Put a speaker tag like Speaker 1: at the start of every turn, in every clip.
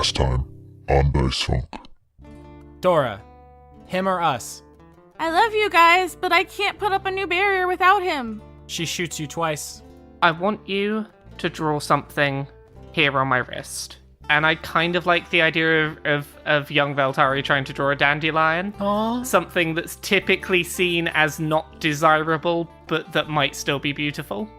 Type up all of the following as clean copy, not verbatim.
Speaker 1: last time on Dice Funk.
Speaker 2: Dora, him or us?
Speaker 3: I love you guys, but I can't put up a new barrier without him.
Speaker 2: She shoots you twice.
Speaker 4: I want you to draw something here on my wrist. And I kind of like the idea of young Veltari trying to draw a dandelion.
Speaker 2: Aww.
Speaker 4: Something that's typically seen as not desirable, but that might still be beautiful.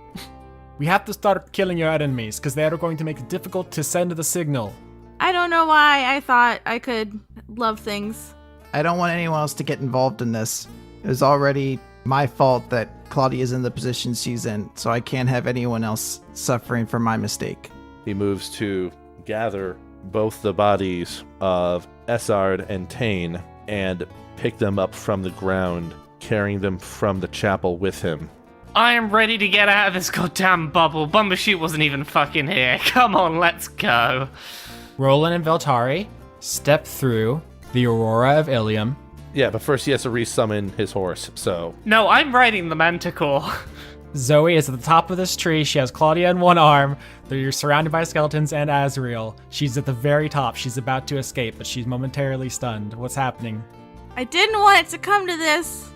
Speaker 2: We have to start killing your enemies, because they are going to make it difficult to send the signal.
Speaker 3: I don't know why I thought I could love things.
Speaker 5: I don't want anyone else to get involved in this. It was already my fault that Claudia's in the position she's in, so I can't have anyone else suffering from my mistake.
Speaker 6: He moves to gather both the bodies of Essard and Tane and pick them up from the ground, carrying them from the chapel with him.
Speaker 4: I am ready to get out of this goddamn bubble. Bumbershoot wasn't even fucking here. Come on, let's go.
Speaker 2: Rolen and Veltari step through the Aurora of Ilium.
Speaker 6: Yeah, but first he has to resummon his horse, so...
Speaker 4: No, I'm riding the Manticore.
Speaker 2: Zoey is at the top of this tree. She has Claudia in one arm. You're surrounded by skeletons and Azrael. She's at the very top. She's about to escape, but she's momentarily stunned. What's happening?
Speaker 3: I didn't want it to come to this.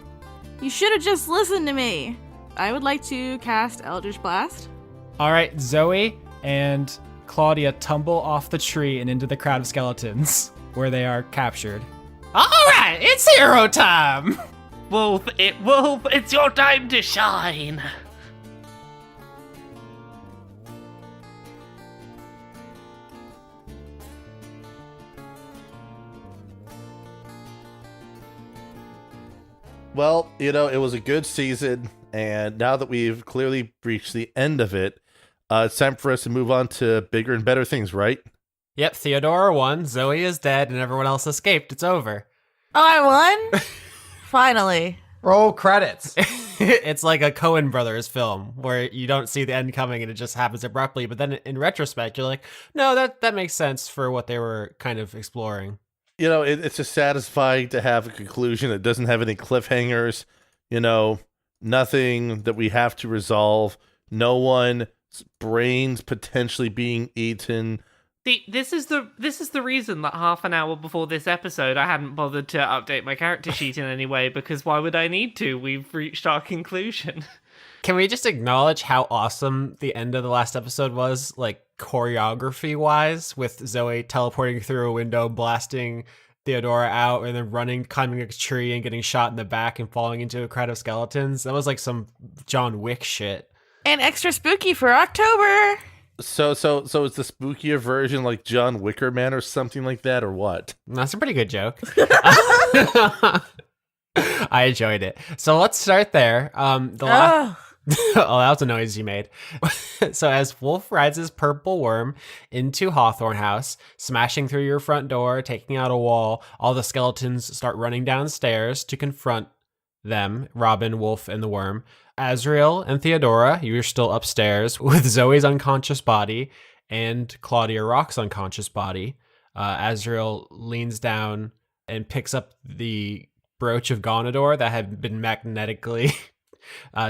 Speaker 3: You should have just listened to me. I would like to cast Eldritch Blast.
Speaker 2: All right, Zoey and Claudia tumble off the tree and into the crowd of skeletons, where they are captured. All right, it's hero time!
Speaker 4: Wolf, it's your time to shine.
Speaker 6: Well, it was a good season, and now that we've clearly reached the end of it, it's time for us to move on to bigger and better things, right?
Speaker 7: Yep, Theodora won, Zoey is dead, and everyone else escaped. It's over.
Speaker 3: Oh, I won? Finally.
Speaker 5: Roll credits.
Speaker 7: It's like a Coen Brothers film where you don't see the end coming and it just happens abruptly, but then in retrospect, you're like, no, that makes sense for what they were kind of exploring.
Speaker 6: It's just satisfying to have a conclusion that doesn't have any cliffhangers, nothing that we have to resolve, no one's brains potentially being eaten.
Speaker 4: This is the reason that half an hour before this episode I hadn't bothered to update my character sheet in any way, because why would I need to? We've reached our conclusion.
Speaker 7: Can we just acknowledge how awesome the end of the last episode was, like choreography-wise, with Zoey teleporting through a window, blasting Theodora out, and then running, climbing a tree and getting shot in the back and falling into a crowd of skeletons? That was like some John Wick shit.
Speaker 3: And extra spooky for October.
Speaker 6: So it's the spookier version, like John Wicker Man or something like that, or what?
Speaker 7: That's a pretty good joke. I enjoyed it. So let's start there. Oh, that was a noise you made. So as Wolf rides his purple worm into Hawthorne House, smashing through your front door, taking out a wall, all the skeletons start running downstairs to confront them, Robin, Wolf, and the worm. Azrael and Theodora, you're still upstairs with Zoey's unconscious body and Claudia Rock's unconscious body. Azrael leans down and picks up the brooch of Gonador that had been magnetically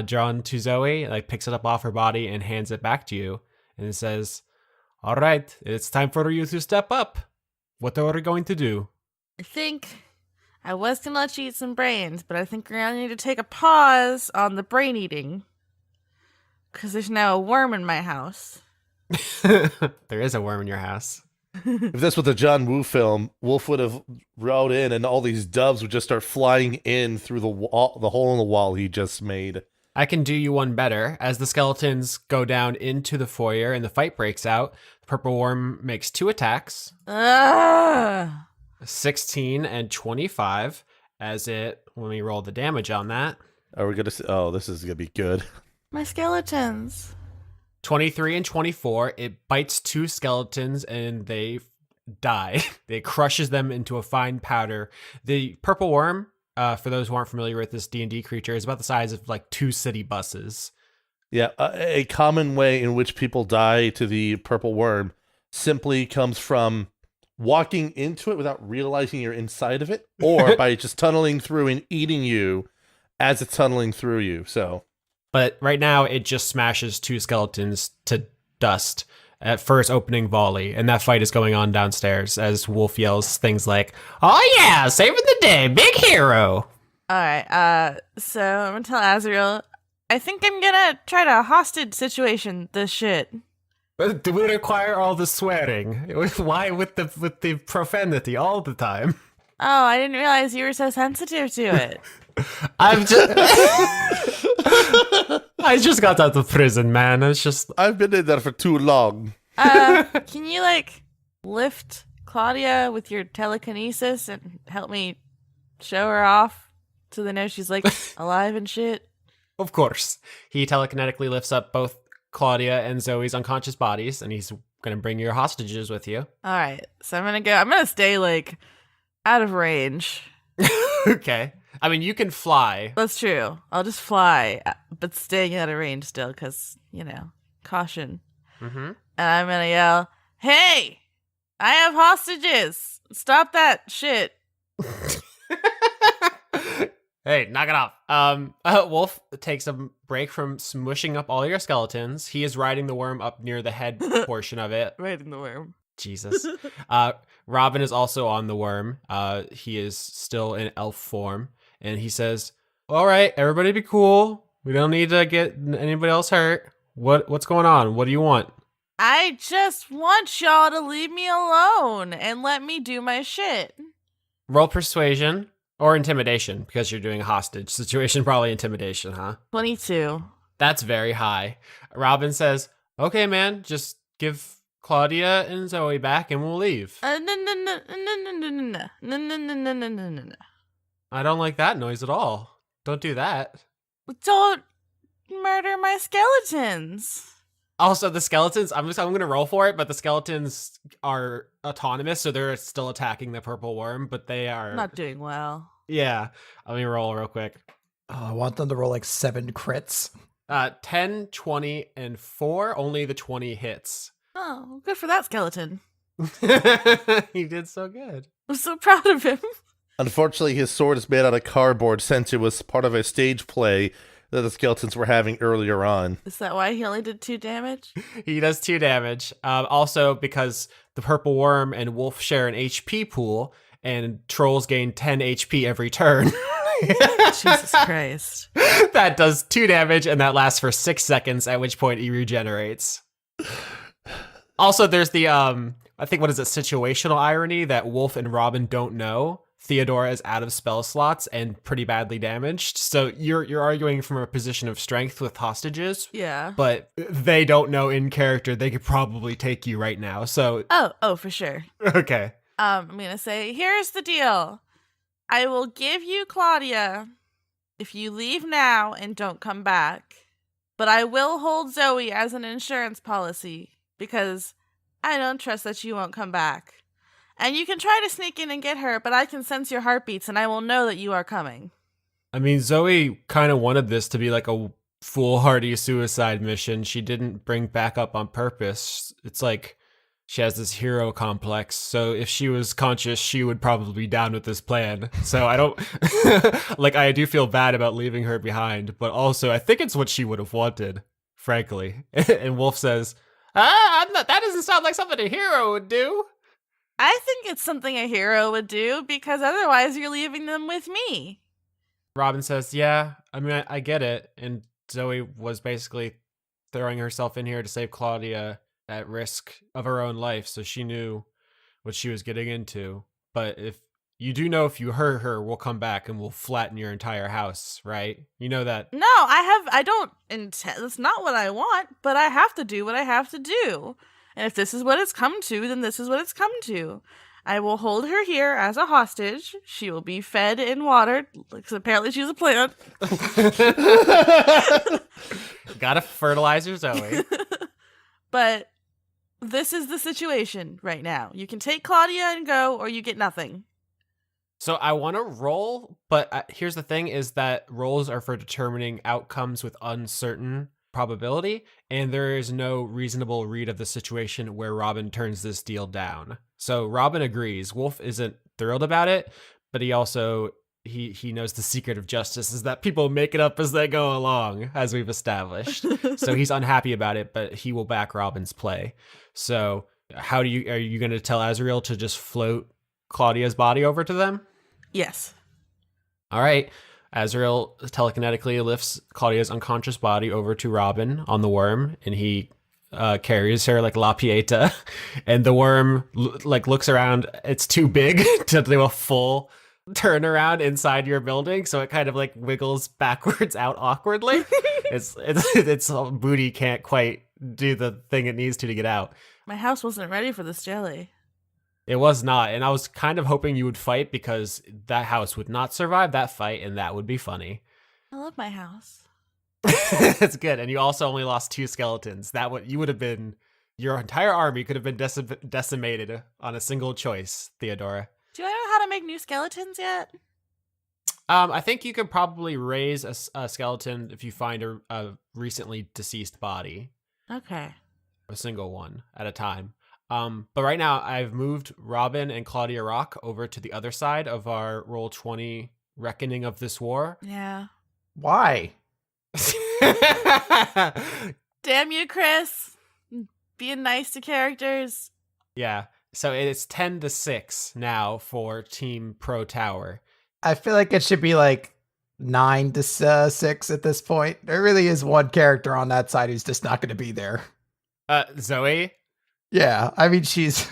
Speaker 7: drawn to Zoey, like picks it up off her body and hands it back to you. And it says, all right, it's time for you to step up. What are we going to do?
Speaker 3: I think I was going to let you eat some brains, but I think we're going to need to take a pause on the brain eating. Because there's now a worm in my house.
Speaker 7: There is a worm in your house.
Speaker 6: If this was a John Woo film, Wolf would have rode in and all these doves would just start flying in through the hole in the wall he just made.
Speaker 7: I can do you one better. As the skeletons go down into the foyer and the fight breaks out, the purple worm makes 2 attacks. 16 and 25 as it, let me roll the damage on that.
Speaker 6: Are we going to oh, this is going to be good.
Speaker 3: My skeletons.
Speaker 7: 23 and 24, it bites 2 skeletons and they die. It crushes them into a fine powder. The purple worm, for those who aren't familiar with this D&D creature, is about the size of like 2 city buses.
Speaker 6: Yeah, a common way in which people die to the purple worm simply comes from walking into it without realizing you're inside of it, or by just tunneling through and eating you as it's tunneling through you. So,
Speaker 7: but right now it just smashes 2 skeletons to dust at first opening volley, and that fight is going on downstairs as Wolf yells things like, "Oh yeah, saving the day, big hero."
Speaker 3: All right. So I'm gonna tell Azrael. I think I'm gonna try to hostage situation this shit.
Speaker 7: But do we require all the swearing? Why with the profanity all the time?
Speaker 3: Oh, I didn't realize you were so sensitive to it.
Speaker 7: I'm just I just got out of prison, man.
Speaker 6: I've been in there for too long.
Speaker 3: Can you like lift Claudia with your telekinesis and help me show her off so they know she's like alive and shit?
Speaker 7: Of course. He telekinetically lifts up both Claudia and Zoe's unconscious bodies, and he's gonna bring your hostages with you.
Speaker 3: All right, so I'm gonna stay like out of range.
Speaker 7: Okay. I mean, you can fly.
Speaker 3: That's true. I'll just fly, but staying out of range still, because, caution.
Speaker 7: Mm-hmm.
Speaker 3: And I'm gonna yell, "Hey! I have hostages! Stop that shit!"
Speaker 7: Hey, knock it off. Wolf takes a break from smushing up all your skeletons. He is riding the worm up near the head portion of it.
Speaker 3: Right in the worm.
Speaker 7: Jesus. Robin is also on the worm. He is still in elf form. And he says, "All right, everybody be cool. We don't need to get anybody else hurt. What's going on? What do you want?"
Speaker 3: I just want y'all to leave me alone and let me do my shit.
Speaker 7: Roll persuasion or intimidation, because you're doing a hostage situation. Probably intimidation, huh?
Speaker 3: 22.
Speaker 7: That's very high. Robin says, "Okay, man, just give Claudia and Zoe back and we'll leave."
Speaker 3: No.
Speaker 7: I don't like that noise at all. Don't do that.
Speaker 3: Don't murder my skeletons.
Speaker 7: Also, the skeletons, I'm going to roll for it, but the skeletons are autonomous, so they're still attacking the purple worm, but they are...
Speaker 3: Not doing well.
Speaker 7: Yeah. Let me roll real quick.
Speaker 5: Oh, I want them to roll like 7 crits.
Speaker 7: 10, 20, and 4. Only the 20 hits.
Speaker 3: Oh, good for that skeleton.
Speaker 7: He did so good.
Speaker 3: I'm so proud of him.
Speaker 6: Unfortunately, his sword is made out of cardboard since it was part of a stage play that the skeletons were having earlier on.
Speaker 3: Is that why he only did 2 damage?
Speaker 7: He does 2 damage. Also, because the purple worm and wolf share an HP pool, and trolls gain 10 HP every turn.
Speaker 3: Jesus Christ.
Speaker 7: That does 2 damage, and that lasts for 6 seconds, at which point he regenerates. Also, there's the, I think, what is it, situational irony that Wolf and Robin don't know. Theodora is out of spell slots and pretty badly damaged. So you're arguing from a position of strength with hostages.
Speaker 3: Yeah.
Speaker 7: But they don't know in character they could probably take you right now. So
Speaker 3: Oh, for sure.
Speaker 7: okay.
Speaker 3: I'm gonna say, here's the deal. I will give you Claudia if you leave now and don't come back. But I will hold Zoe as an insurance policy because I don't trust that you won't come back. And you can try to sneak in and get her, but I can sense your heartbeats and I will know that you are coming.
Speaker 7: I mean, Zoe kind of wanted this to be like a foolhardy suicide mission. She didn't bring backup on purpose. It's like she has this hero complex. So if she was conscious, she would probably be down with this plan. So I don't like, I do feel bad about leaving her behind, but also I think it's what she would have wanted, frankly. And Wolf says, that doesn't sound like something a hero would do.
Speaker 3: I think it's something a hero would do because otherwise you're leaving them with me.
Speaker 7: Robin says, "Yeah, I mean, I get it." And Zoe was basically throwing herself in here to save Claudia at risk of her own life, so she knew what she was getting into. But if you do know, if you hurt her, we'll come back and we'll flatten your entire house, right? You know that.
Speaker 3: No, I don't intend. That's not what I want, but I have to do what I have to do. And if this is what it's come to, then this is what it's come to. I will hold her here as a hostage. She will be fed and watered, because apparently she's a plant.
Speaker 7: Gotta fertilize your Zoe.
Speaker 3: But this is the situation right now. You can take Claudia and go, or you get nothing.
Speaker 7: So I want to roll, but here's the thing is that rolls are for determining outcomes with uncertain probability, and there is no reasonable read of the situation where Robin turns this deal down. So Robin agrees. Wolf isn't thrilled about it, but he also he knows the secret of justice is that people make it up as they go along, as we've established. So he's unhappy about it, but he will back Robin's play. So are you going to tell Azriel to just float Claudia's body over to them?
Speaker 3: Yes.
Speaker 7: All right. Azriel telekinetically lifts Claudia's unconscious body over to Robin on the worm, and he carries her like La Pieta, and the worm looks around. It's too big to do a full turnaround inside your building, so it kind of like wiggles backwards out awkwardly. its booty can't quite do the thing it needs to get out.
Speaker 3: My house wasn't ready for this jelly.
Speaker 7: It was not, and I was kind of hoping you would fight because that house would not survive that fight, and that would be funny.
Speaker 3: I love my house.
Speaker 7: That's good, and you also only lost 2 skeletons. Your entire army could have been decimated on a single choice, Theodora.
Speaker 3: Do I know how to make new skeletons yet?
Speaker 7: I think you could probably raise a skeleton if you find a recently deceased body.
Speaker 3: Okay.
Speaker 7: A single one at a time. But right now, I've moved Robin and Claudia Rock over to the other side of our Roll20 Reckoning of this war.
Speaker 3: Yeah.
Speaker 5: Why?
Speaker 3: Damn you, Chris. Being nice to characters.
Speaker 7: Yeah. So it's 10-6 now for Team Pro Tower.
Speaker 5: I feel like it should be like 9-6 at this point. There really is one character on that side who's just not going to be there.
Speaker 7: Zoe?
Speaker 5: Yeah, I mean, she's...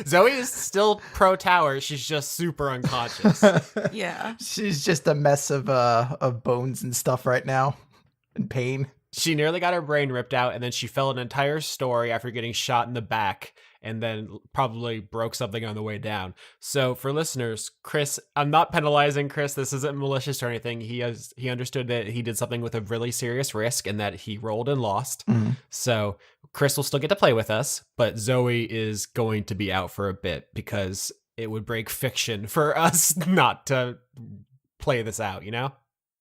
Speaker 7: Zoe is still Pro Tower. She's just super unconscious.
Speaker 3: Yeah.
Speaker 5: She's just a mess of bones and stuff right now. And pain.
Speaker 7: She nearly got her brain ripped out, and then she fell an entire story after getting shot in the back, and then probably broke something on the way down. So for listeners, Chris, I'm not penalizing Chris. This isn't malicious or anything. He understood that he did something with a really serious risk and that he rolled and lost.
Speaker 5: Mm-hmm.
Speaker 7: So Chris will still get to play with us, but Zoe is going to be out for a bit because it would break fiction for us not to play this out, you know?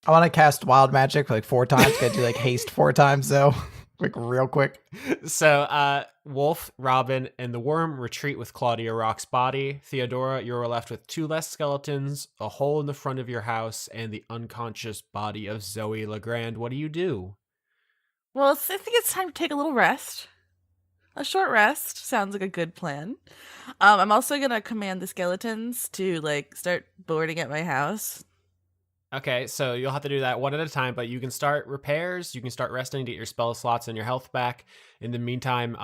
Speaker 5: I want to cast Wild Magic like 4 times. Gotta do like haste 4 times though. Like real quick.
Speaker 7: So Wolf, Robin, and the worm retreat with Claudia Rock's body. Theodora, you're left with 2 less skeletons, a hole in the front of your house, and the unconscious body of Zoey Legrand. What do you do?
Speaker 3: Well, I think it's time to take a little rest. A short rest sounds like a good plan. I'm also going to command the skeletons to like start boarding at my house.
Speaker 7: Okay, so you'll have to do that one at a time, but you can start repairs, you can start resting to get your spell slots and your health back. In the meantime,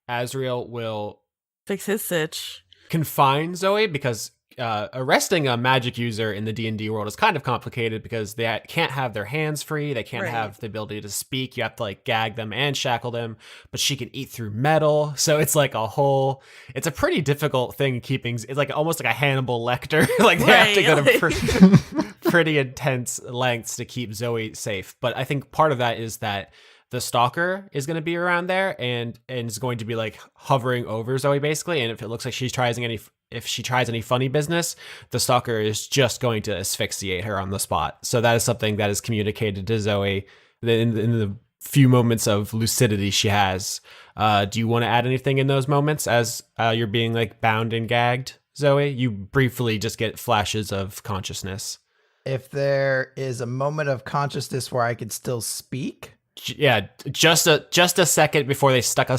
Speaker 7: Azriel will
Speaker 3: Fix his sitch.
Speaker 7: confine Zoe because arresting a magic user in the D&D world is kind of complicated because they can't have their hands free, they can't
Speaker 3: Right.
Speaker 7: have the ability to speak, you have to like gag them and shackle them, but she can eat through metal, so it's like it's a pretty difficult thing keeping, it's like almost like a Hannibal Lecter, like they have to go to pretty intense lengths to keep Zoe safe. But I think part of that is that the stalker is going to be around there and is going to be like hovering over Zoe basically, and if it looks like she tries any funny business, the stalker is just going to asphyxiate her on the spot. So that is something that is communicated to Zoe in the few moments of lucidity she has. Do you want to add anything in those moments as you're being like bound and gagged, Zoe? You briefly just get flashes of consciousness.
Speaker 5: If there is a moment of consciousness where I could still speak.
Speaker 7: Yeah, just a second before they stick a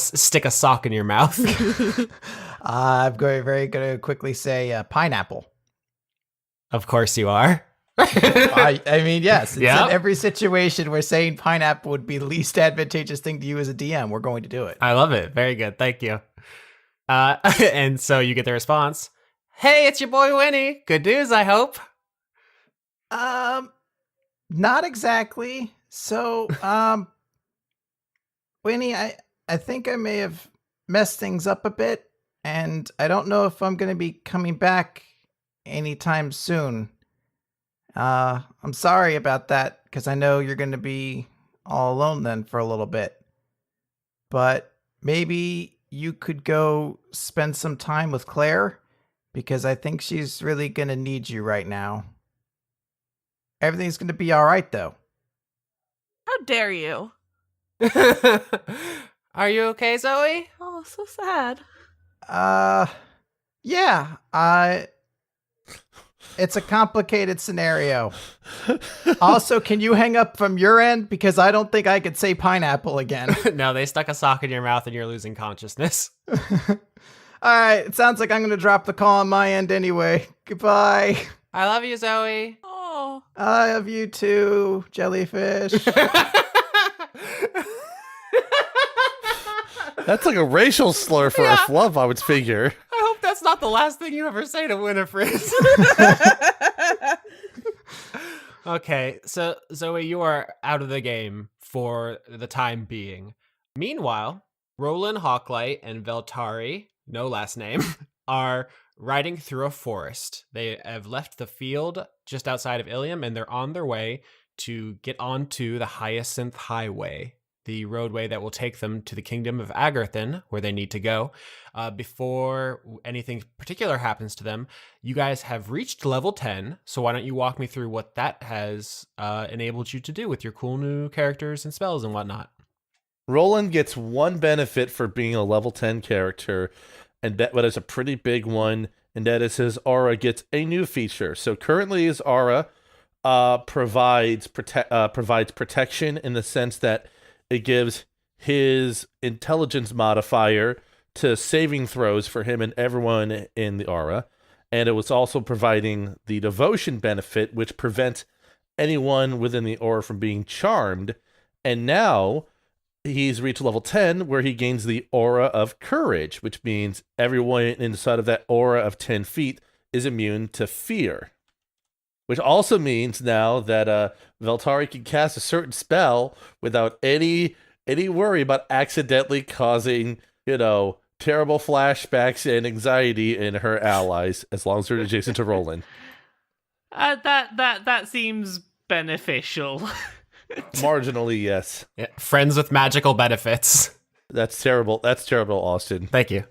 Speaker 7: sock in your mouth.
Speaker 5: I'm very going to quickly say pineapple.
Speaker 7: Of course you are.
Speaker 5: I mean, yes.
Speaker 7: Yep.
Speaker 5: In every situation where saying pineapple would be the least advantageous thing to you as a DM, we're going to do it.
Speaker 7: I love it. Very good. Thank you. And so you get the response. Hey, it's your boy Winnie. Good news, I hope.
Speaker 5: Not exactly. So, Winnie, I think I may have messed things up a bit, and I don't know if I'm going to be coming back anytime soon. I'm sorry about that, because I know you're going to be all alone then for a little bit. But maybe you could go spend some time with Claire, because I think she's really going to need you right now. Everything's going to be all right, though.
Speaker 3: How dare you?
Speaker 7: Are you okay, Zoe?
Speaker 3: Oh, so sad.
Speaker 5: Yeah, It's a complicated scenario. Also, can you hang up from your end? Because I don't think I could say pineapple again.
Speaker 7: No, they stuck a sock in your mouth and you're losing consciousness.
Speaker 5: All right, it sounds like I'm going to drop the call on my end anyway. Goodbye.
Speaker 7: I love you, Zoe.
Speaker 3: Oh.
Speaker 5: I love you too, jellyfish.
Speaker 6: That's like a racial slur for a flub, I would figure.
Speaker 7: I hope that's not the last thing you ever say to Winifred. Okay, so Zoe, you are out of the game for the time being. Meanwhile, Rolen Hawklight and Veltari, no last name, are riding through a forest. They have left the field just outside of Ilium, and they're on their way to get onto the Hyacinth Highway, the roadway that will take them to the kingdom of Agarthan, where they need to go. Before anything particular happens to them, you guys have reached level 10, so why don't you walk me through what that has enabled you to do with your cool new characters and spells and whatnot?
Speaker 6: Roland gets one benefit for being a level 10 character, and that is a pretty big one, and that is his aura gets a new feature. So currently his aura provides protection in the sense that it gives his intelligence modifier to saving throws for him and everyone in the aura. And it was also providing the devotion benefit, which prevents anyone within the aura from being charmed. And now he's reached level 10, where he gains the aura of courage, which means everyone inside of that aura of 10 feet is immune to fear. Which also means now that Veltari can cast a certain spell without any worry about accidentally causing, terrible flashbacks and anxiety in her allies, as long as they're adjacent to Roland.
Speaker 4: That seems beneficial.
Speaker 6: Marginally, yes.
Speaker 7: Yeah, friends with magical benefits.
Speaker 6: That's terrible. That's terrible, Austin.
Speaker 7: Thank you.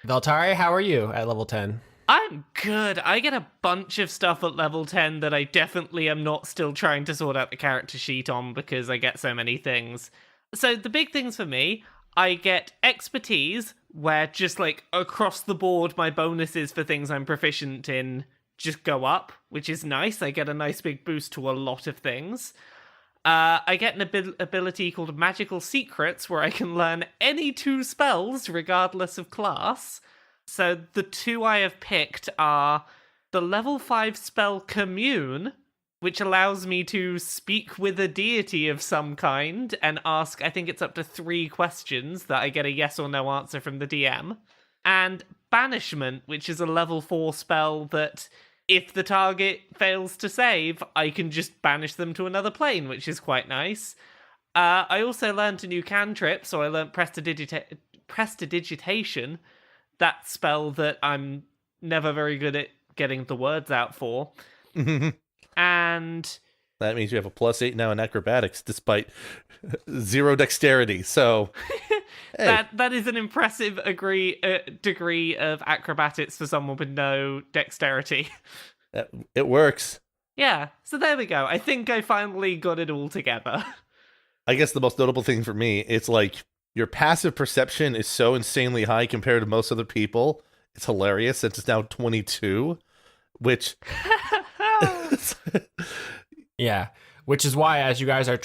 Speaker 7: Veltari, how are you at level 10?
Speaker 4: I'm good. I get a bunch of stuff at level 10 that I definitely am not still trying to sort out the character sheet on because I get so many things. So the big things for me, I get expertise, where just like across the board, my bonuses for things I'm proficient in just go up, which is nice. I get a nice big boost to a lot of things. I get an ability called Magical Secrets, where I can learn any 2 spells regardless of class. So the 2 I have picked are the level 5 spell Commune, which allows me to speak with a deity of some kind and ask, I think it's up to 3 questions that I get a yes or no answer from the DM. And Banishment, which is a level 4 spell that if the target fails to save, I can just banish them to another plane, which is quite nice. I also learned a new cantrip, so I learned Prestidigitation, that spell that I'm never very good at getting the words out for. And
Speaker 6: that means you have a +8 now in acrobatics, despite 0 dexterity. So hey.
Speaker 4: that is an impressive degree of acrobatics for someone with no dexterity.
Speaker 6: It works.
Speaker 4: Yeah, so there we go. I think I finally got it all together.
Speaker 6: I guess the most notable thing for me, it's like your passive perception is so insanely high compared to most other people. It's hilarious since it's now 22, which...
Speaker 7: Yeah, which is why as you guys are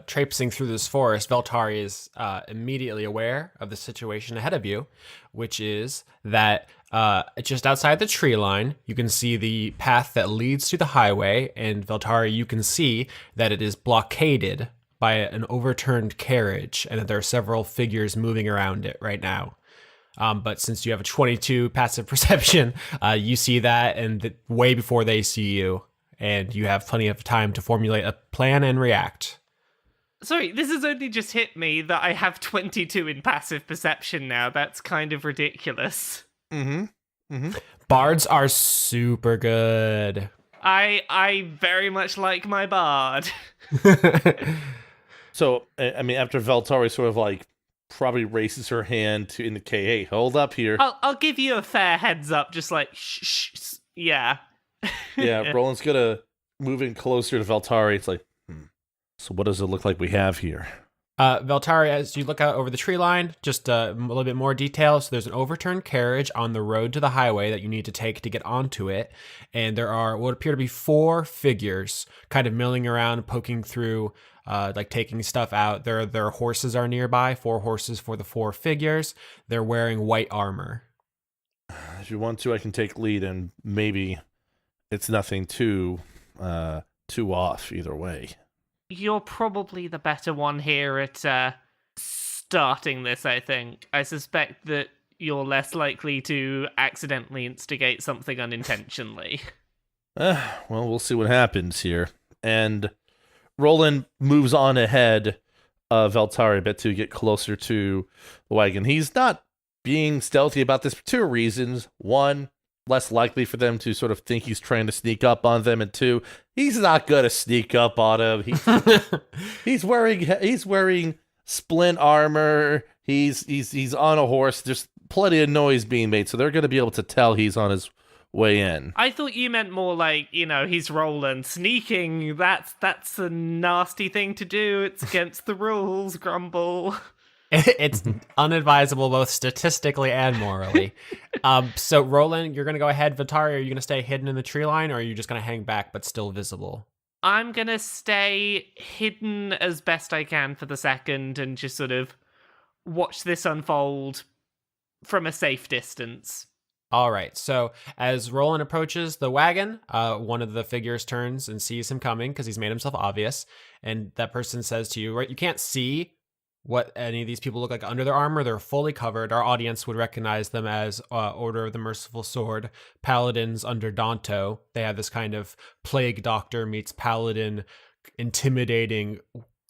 Speaker 7: traipsing through this forest, Veltari is immediately aware of the situation ahead of you, which is that just outside the tree line, you can see the path that leads to the highway, and Veltari, you can see that it is blockaded by an overturned carriage, and that there are several figures moving around it right now. But since you have a 22 passive perception, you see that, and way before they see you, and you have plenty of time to formulate a plan and react.
Speaker 4: Sorry, this has only just hit me that I have 22 in passive perception now. That's kind of ridiculous.
Speaker 7: Bards are super good.
Speaker 4: I very much like my bard.
Speaker 6: So, I mean, after Veltari sort of like probably raises her hand to indicate, hey, hold up here.
Speaker 4: I'll give you a fair heads up, just like, shh, yeah.
Speaker 6: Yeah, Roland's gonna move in closer to Veltari. It's like, so what does it look like we have here?
Speaker 7: Veltari, as you look out over the tree line, just a little bit more detail. So there's an overturned carriage on the road to the highway that you need to take to get onto it. And there are what appear to be 4 figures kind of milling around, poking through, like taking stuff out. Their horses are nearby, 4 horses for the 4 figures. They're wearing white armor.
Speaker 6: If you want to, I can take lead, and maybe it's nothing too off either way.
Speaker 4: You're probably the better one here at starting this, I think. I suspect that you're less likely to accidentally instigate something unintentionally.
Speaker 6: Well, we'll see what happens here. And Roland moves on ahead of Veltari a bit to get closer to the wagon. He's not being stealthy about this for 2 reasons. 1, less likely for them to sort of think he's trying to sneak up on them, and 2, he's not gonna sneak up on him. He's wearing splint armor. He's on a horse. There's plenty of noise being made, so they're gonna be able to tell he's on his way in.
Speaker 4: I thought you meant more like, he's Roland. Sneaking, that's a nasty thing to do. It's against the rules, Grumble.
Speaker 7: It's unadvisable both statistically and morally. So Roland, you're going to go ahead. Veltari, are you going to stay hidden in the tree line, or are you just going to hang back but still visible?
Speaker 4: I'm going to stay hidden as best I can for the second and just sort of watch this unfold from a safe distance.
Speaker 7: All right. So as Roland approaches the wagon, one of the figures turns and sees him coming because he's made himself obvious. And that person says to you, right, you can't see what any of these people look like under their armor. They're fully covered. Our audience would recognize them as Order of the Merciful Sword, paladins under Danto. They have this kind of plague doctor meets paladin intimidating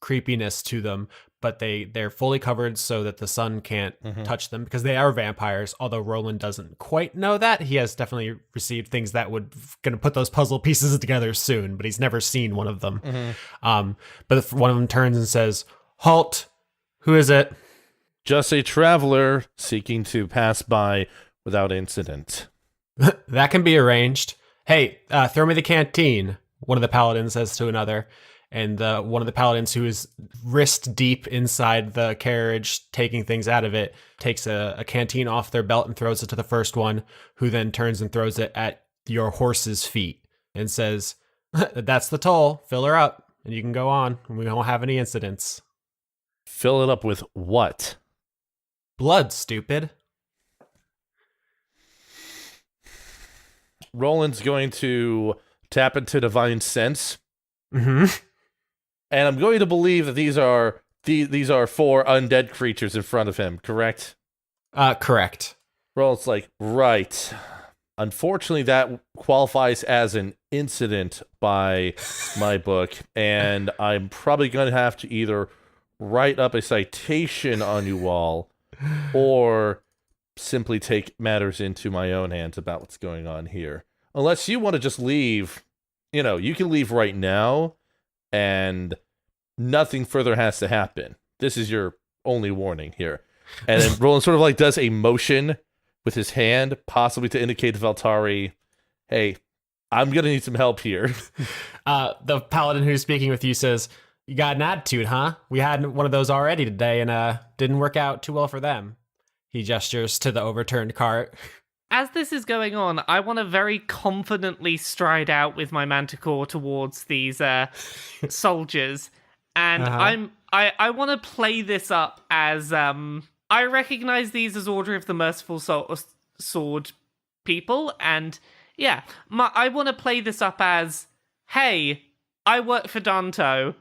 Speaker 7: creepiness to them, but they're fully covered so that the sun can't touch them because they are vampires, although Roland doesn't quite know that. He has definitely received things that would going to put those puzzle pieces together soon, but he's never seen one of them. But one of them turns and says, "Halt! Who is it?"
Speaker 6: Just a traveler seeking to pass by without incident.
Speaker 7: That can be arranged. Hey, throw me the canteen, one of the paladins says to another. And one of the paladins, who is wrist deep inside the carriage, taking things out of it, takes a canteen off their belt and throws it to the first one, who then turns and throws it at your horse's feet and says, "That's the toll. Fill her up, and you can go on. And we won't have any incidents."
Speaker 6: Fill it up with what?
Speaker 7: Blood, stupid.
Speaker 6: Roland's going to tap into divine sense.
Speaker 7: Mm-hmm.
Speaker 6: And I'm going to believe that these are 4 undead creatures in front of him, correct?
Speaker 7: Correct.
Speaker 6: Roland's like, right. Unfortunately, that qualifies as an incident by my book, and I'm probably going to have to either write up a citation on you all, or simply take matters into my own hands about what's going on here. Unless you want to just leave, you can leave right now, and nothing further has to happen. This is your only warning here. And then Roland sort of like does a motion with his hand, possibly to indicate to Veltari, hey, I'm going to need some help here.
Speaker 7: The paladin who's speaking with you says, "You got an attitude, huh? We had one of those already today, and didn't work out too well for them." He gestures to the overturned cart.
Speaker 4: As this is going on, I want to very confidently stride out with my manticore towards these soldiers, and I want to play this up as I recognize these as Order of the Merciful Sword people, and yeah, I want to play this up as, hey, I work for Danto.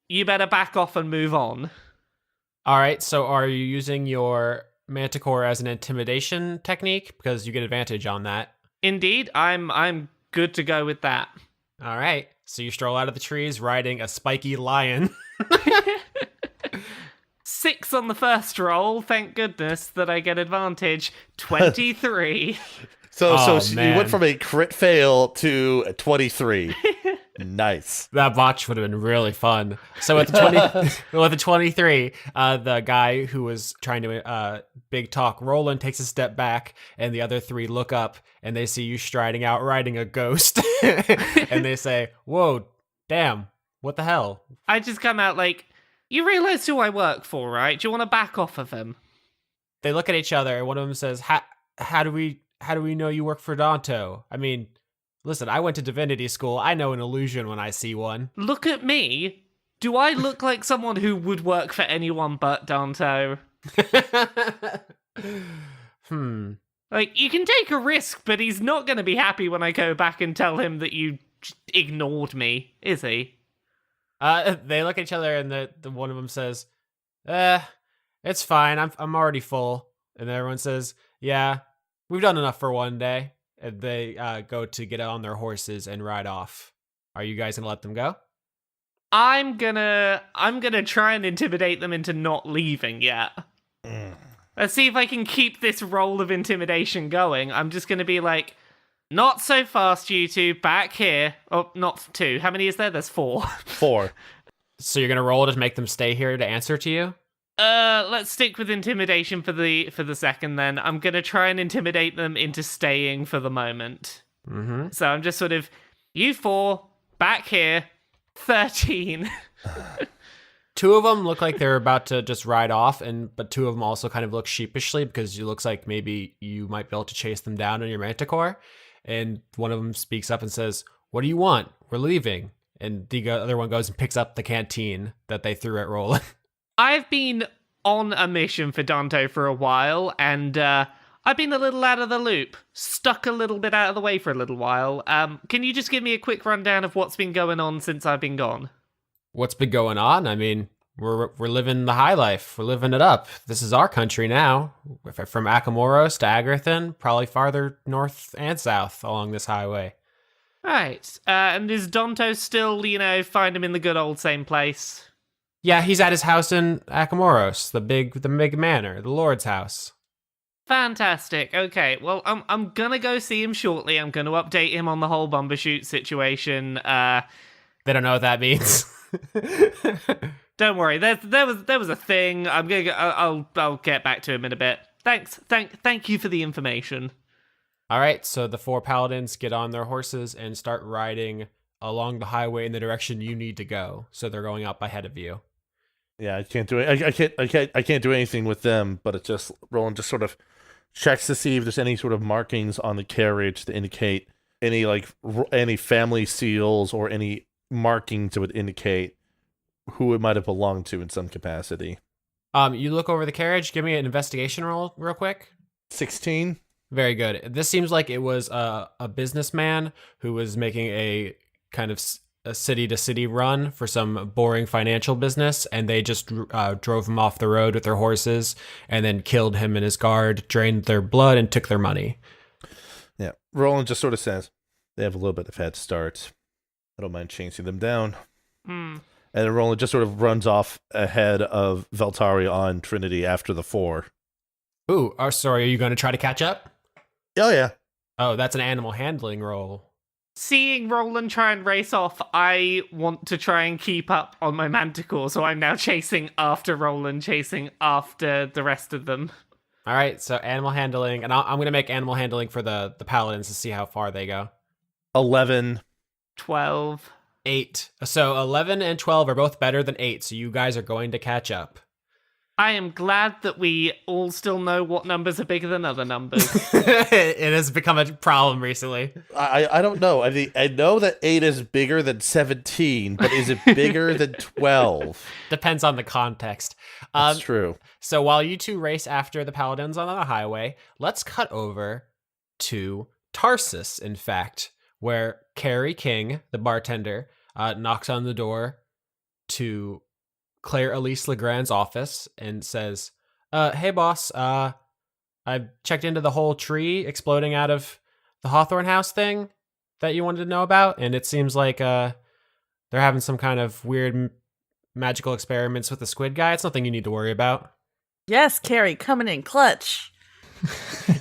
Speaker 4: You better back off and move on.
Speaker 7: All right, so are you using your manticore as an intimidation technique? Because you get advantage on that.
Speaker 4: Indeed, I'm good to go with that.
Speaker 7: All right, so you stroll out of the trees riding a spiky lion.
Speaker 4: 6 on the first roll, thank goodness that I get advantage. 23.
Speaker 6: So you went from a crit fail to a 23. Nice.
Speaker 7: That botch would have been really fun. So with the 23, the guy who was trying to big talk Roland takes a step back, and the other 3 look up, and they see you striding out riding a ghost. And they say, "Whoa, damn, what the hell?"
Speaker 4: I just come out like, You realize who I work for, right? Do you want to back off of him?
Speaker 7: They look at each other, and one of them says, how do we know you work for Danto? I mean, listen, I went to divinity school. I know an illusion when I see one.
Speaker 4: Look at me. Do I look like someone who would work for anyone but Danto? Like, you can take a risk, but he's not going to be happy when I go back and tell him that you ignored me, is he?
Speaker 7: They look at each other, and the one of them says, it's fine. I'm already full. And everyone says, yeah, we've done enough for one day. And they go to get on their horses and ride off. Are you guys gonna let them go?
Speaker 4: I'm gonna try and intimidate them into not leaving yet. Let's see if I can keep this roll of intimidation going. I'm just gonna be like, not so fast, you two. Back here. Oh, not 2. How many is there? There's 4.
Speaker 6: 4.
Speaker 7: So you're gonna roll to make them stay here to answer to you?
Speaker 4: Let's stick with intimidation for the second then. I'm gonna try and intimidate them into staying for the moment.
Speaker 7: Mm-hmm.
Speaker 4: So I'm just sort of, you 4, back here, 13.
Speaker 7: 2 of them look like they're about to just ride off, but 2 of them also kind of look sheepishly because it looks like maybe you might be able to chase them down on your manticore. And one of them speaks up and says, what do you want? We're leaving. And the other one goes and picks up the canteen that they threw at Roland.
Speaker 4: I've been on a mission for Dante for a while, and I've been a little out of the loop, stuck a little bit out of the way for a little while. Can you just give me a quick rundown of what's been going on since I've been gone?
Speaker 7: What's been going on? I mean, we're living the high life. We're living it up. This is our country now. From Akamoros to Agrathan, probably farther north and south along this highway.
Speaker 4: Right. And is Danto still, find him in the good old same place?
Speaker 7: Yeah, he's at his house in Akamoros, the big manor, the Lord's house.
Speaker 4: Fantastic. Okay, well, I'm gonna go see him shortly. I'm gonna update him on the whole Bumbershoot situation.
Speaker 7: They don't know what that means.
Speaker 4: Don't worry. There was a thing. I'll get back to him in a bit. Thanks. Thank you for the information.
Speaker 7: All right, so the 4 paladins get on their horses and start riding along the highway in the direction you need to go. So they're going up ahead of you.
Speaker 6: Yeah, I can't do it. I can't do anything with them. But it just Roland just sort of checks to see if there's any sort of markings on the carriage to indicate any family seals or any markings that would indicate who it might have belonged to in some capacity.
Speaker 7: You look over the carriage. Give me an investigation roll real quick.
Speaker 6: 16.
Speaker 7: Very good. This seems like it was a businessman who was making a kind of a city-to-city run for some boring financial business, and they just drove him off the road with their horses and then killed him and his guard, drained their blood, and took their money.
Speaker 6: Yeah. Roland just sort of says, they have a little bit of head start. I don't mind chasing them down. And then Roland just sort of runs off ahead of Veltari on Trinity after the 4.
Speaker 7: Ooh, sorry, are you going to try to catch up?
Speaker 6: Oh, yeah.
Speaker 7: Oh, that's an animal handling roll.
Speaker 4: Seeing Roland try and race off, I want to try and keep up on my manticore, so I'm now chasing after Roland, chasing after the rest of them.
Speaker 7: All right, so animal handling, and I'm going to make animal handling for the paladins to see how far they go.
Speaker 6: 11.
Speaker 4: 12.
Speaker 7: 8. So 11 and 12 are both better than 8, so you guys are going to catch up.
Speaker 4: I am glad that we all still know what numbers are bigger than other numbers.
Speaker 7: It has become a problem recently.
Speaker 6: I don't know. I know that 8 is bigger than 17, but is it bigger than 12?
Speaker 7: Depends on the context.
Speaker 6: That's true.
Speaker 7: So while you two race after the paladins on the highway, let's cut over to Tarsus, in fact, where Carrie King, the bartender, knocks on the door to Claire Elise Legrand's office and says, hey boss, I checked into the whole tree exploding out of the Hawthorne house thing that you wanted to know about, and it seems like they're having some kind of weird magical experiments with the squid guy. It's nothing you need to worry about.
Speaker 3: Yes, Carrie, coming in clutch.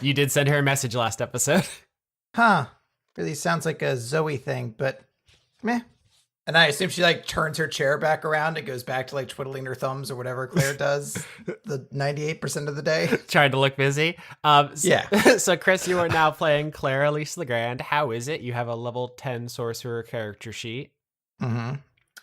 Speaker 7: You did send her a message last episode.
Speaker 5: Huh. Really sounds like a Zoe thing, but meh. And I assume she turns her chair back around and goes back to twiddling her thumbs or whatever Claire does the 98% of the day.
Speaker 7: Trying to look busy.
Speaker 5: Yeah.
Speaker 7: So Chris, you are now playing Claire Elise Legrand. How is it? You have a level 10 sorcerer character sheet.
Speaker 5: Mm-hmm.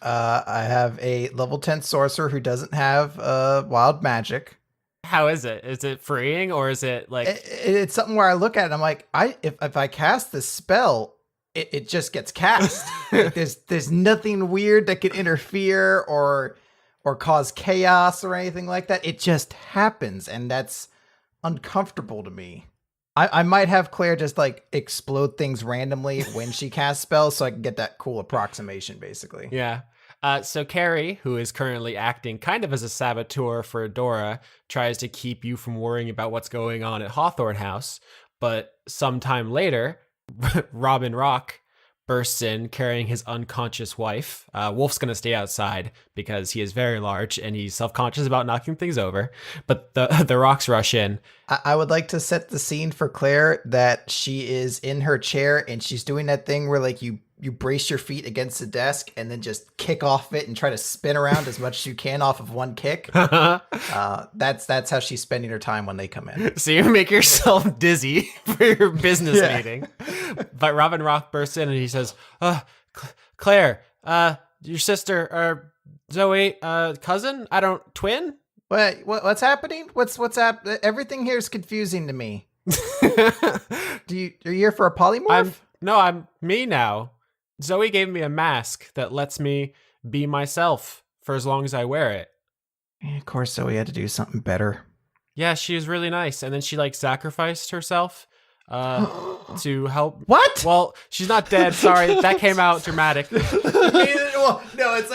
Speaker 5: I have a level 10 sorcerer who doesn't have wild magic.
Speaker 7: How is it? Is it freeing or is it like
Speaker 5: It's something where I look at it and I'm like, if I cast this spell, it just gets cast. Like there's nothing weird that could interfere or cause chaos or anything like that. It just happens, and that's uncomfortable to me. I might have Claire just like explode things randomly when she casts spells so I can get that cool approximation, basically.
Speaker 7: Yeah. So Carrie, who is currently acting kind of as a saboteur for Dora, tries to keep you from worrying about what's going on at Hawthorne House. But sometime later, Robin Rock bursts in carrying his unconscious wife. Wolf's going to stay outside because he is very large and he's self-conscious about knocking things over. But the rocks rush in.
Speaker 5: I would like to set the scene for Claire that she is in her chair and she's doing that thing where like you brace your feet against the desk and then just kick off it and try to spin around as much as you can off of one kick. That's how she's spending her time when they come in.
Speaker 7: So you make yourself dizzy for your business meeting. But Robin Rock bursts in and he says, Claire, your sister, or Zoe, cousin? Twin?
Speaker 5: What's happening? What's everything here is confusing to me. Are you here for a polymorph?
Speaker 7: I'm me now. Zoe gave me a mask that lets me be myself for as long as I wear it.
Speaker 5: Of course, Zoe had to do something better.
Speaker 7: Yeah, she was really nice. And then she like sacrificed herself to help.
Speaker 5: What?
Speaker 7: Well, she's not dead. Sorry, that came out dramatic.
Speaker 5: Well, no, it's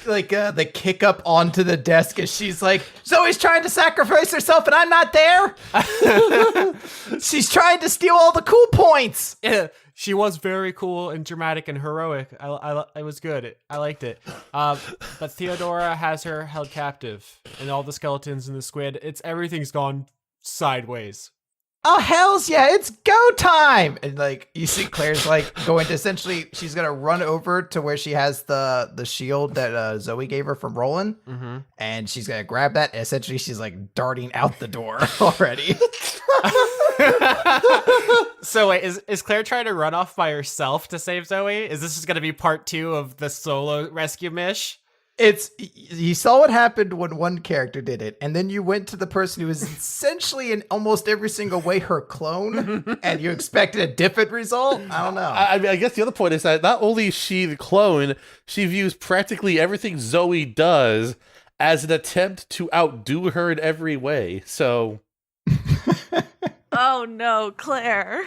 Speaker 5: like the kick up onto the desk as she's like, Zoe's trying to sacrifice herself and I'm not there. She's trying to steal all the cool points.
Speaker 7: Yeah, she was very cool and dramatic and heroic. It was good. I liked it. But Theodora has her held captive, and all the skeletons and the squid. Everything's gone sideways.
Speaker 5: Oh, hells yeah, it's go time. And like you see Claire's like going to essentially, she's going to run over to where she has the shield that Zoe gave her from Rolen.
Speaker 7: Mm-hmm.
Speaker 5: And she's going to grab that. And essentially she's like darting out the door already.
Speaker 7: So wait, is Claire trying to run off by herself to save Zoe? Is this just going to be part 2 of the solo rescue mish?
Speaker 5: You saw what happened when one character did it, and then you went to the person who is essentially in almost every single way her clone, and you expected a different result? I don't know.
Speaker 6: I mean, I guess the other point is that not only is she the clone, she views practically everything Zoe does as an attempt to outdo her in every way. So,
Speaker 3: Oh no, Claire.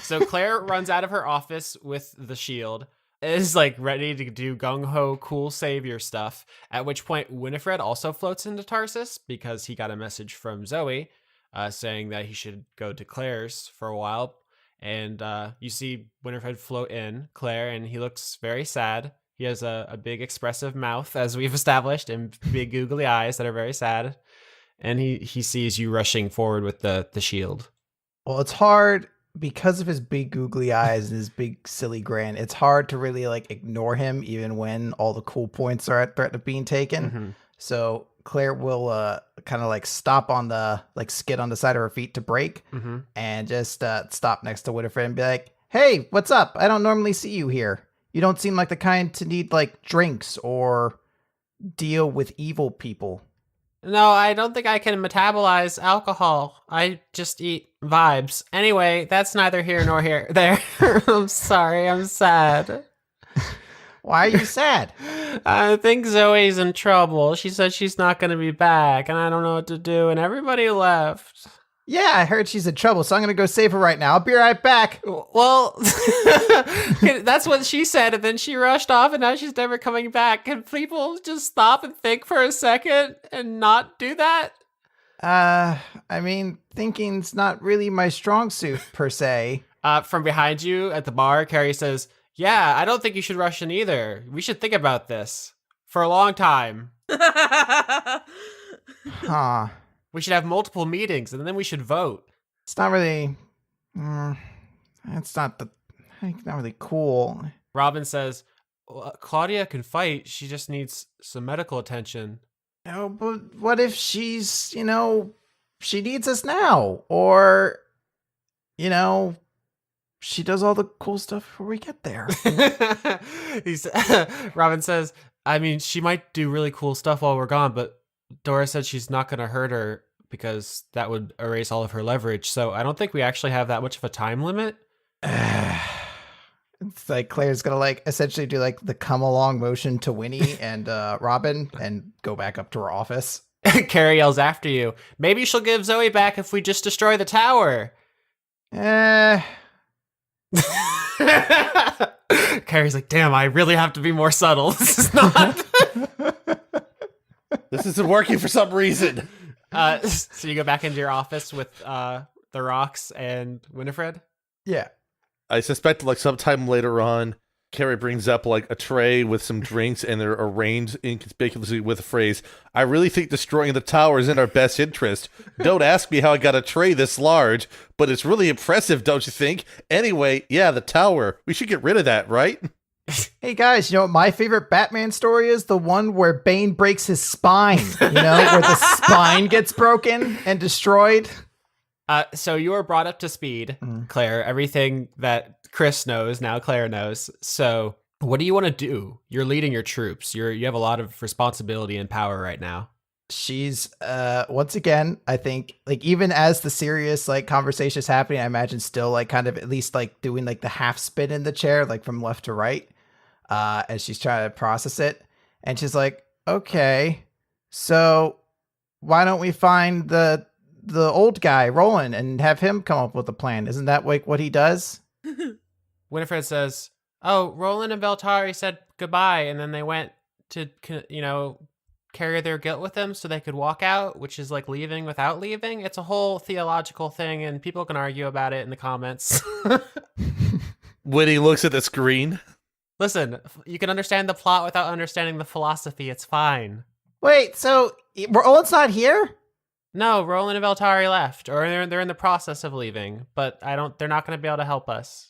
Speaker 7: So Claire runs out of her office with the shield, is like ready to do gung-ho cool savior stuff, at which point Winifred also floats into Tarsus because he got a message from Zoe saying that he should go to Claire's for a while. And you see Winifred float in Claire, and he looks very sad. He has a big expressive mouth, as we've established, and big googly eyes that are very sad. And he sees you rushing forward with the shield.
Speaker 5: Well, it's hard because of his big googly eyes and his big silly grin. It's hard to really like ignore him even when all the cool points are at threat of being taken.
Speaker 7: Mm-hmm.
Speaker 5: So Claire will kind of like stop on the like skid on the side of her feet to brake,
Speaker 7: Mm-hmm.
Speaker 5: and just stop next to Winifred and be like, "Hey, what's up? I don't normally see you here. You don't seem like the kind to need like drinks or deal with evil people."
Speaker 7: No, I don't think I can metabolize alcohol. I just eat vibes. Anyway, that's neither here nor there. I'm sorry, I'm sad.
Speaker 5: Why are you sad?
Speaker 7: I think Zoe's in trouble. She said she's not going to be back, and I don't know what to do, and everybody left.
Speaker 5: Yeah, I heard she's in trouble, so I'm going to go save her right now. I'll be right back.
Speaker 7: Well, that's what she said, and then she rushed off, and now she's never coming back. Can people just stop and think for a second and not do that?
Speaker 5: I mean, thinking's not really my strong suit, per se.
Speaker 7: From behind you at the bar, Carrie says, "Yeah, I don't think you should rush in either. We should think about this for a long time.
Speaker 5: Huh.
Speaker 7: We should have multiple meetings, and then we should vote."
Speaker 5: It's not really... it's not really cool.
Speaker 7: Robin says, well, "Claudia can fight. She just needs some medical attention."
Speaker 5: No, but what if she's, she needs us now? Or, she does all the cool stuff before we get there.
Speaker 7: Robin says, I mean, she might do really cool stuff while we're gone, but Dora said she's not going to hurt her because that would erase all of her leverage. So I don't think we actually have that much of a time limit.
Speaker 5: It's like Claire's gonna like essentially do like the come along motion to Winnie and Robin and go back up to her office.
Speaker 7: Carrie yells after you. Maybe she'll give Zoe back if we just destroy the tower. Carrie's like, damn, I really have to be more subtle. This is not.
Speaker 6: This isn't working for some reason.
Speaker 7: So you go back into your office with the rocks and Winifred?
Speaker 5: Yeah.
Speaker 6: I suspect like sometime later on, Carrie brings up like a tray with some drinks and they're arranged inconspicuously with a phrase, I really think destroying the tower is in our best interest. Don't ask me how I got a tray this large, but it's really impressive, don't you think? Anyway, yeah, the tower. We should get rid of that, right?
Speaker 5: Hey guys, you know what my favorite Batman story is? The one where Bane breaks his spine, you know, where the spine gets broken and destroyed.
Speaker 7: So you are brought up to speed, Claire. Everything that Chris knows, now Claire knows. So what do you want to do? You're leading your troops. You have a lot of responsibility and power right now.
Speaker 5: She's once again, I think, like, even as the serious like conversation is happening, I imagine still like kind of at least like doing like the half spin in the chair, like from left to right, as she's trying to process it. And she's like, okay, so why don't we find the old guy, Rolen, and have him come up with a plan? Isn't that like what he does?
Speaker 7: Winifred says, oh, Rolen and Veltari said goodbye, and then they went to, carry their guilt with them so they could walk out, which is like leaving without leaving. It's a whole theological thing, and people can argue about it in the comments.
Speaker 6: Winnie looks at the screen.
Speaker 7: Listen, you can understand the plot without understanding the philosophy. It's fine.
Speaker 5: Wait, so Rolen's not here?
Speaker 7: No, Rolen and Veltari left, or they're in the process of leaving, but they're not going to be able to help us.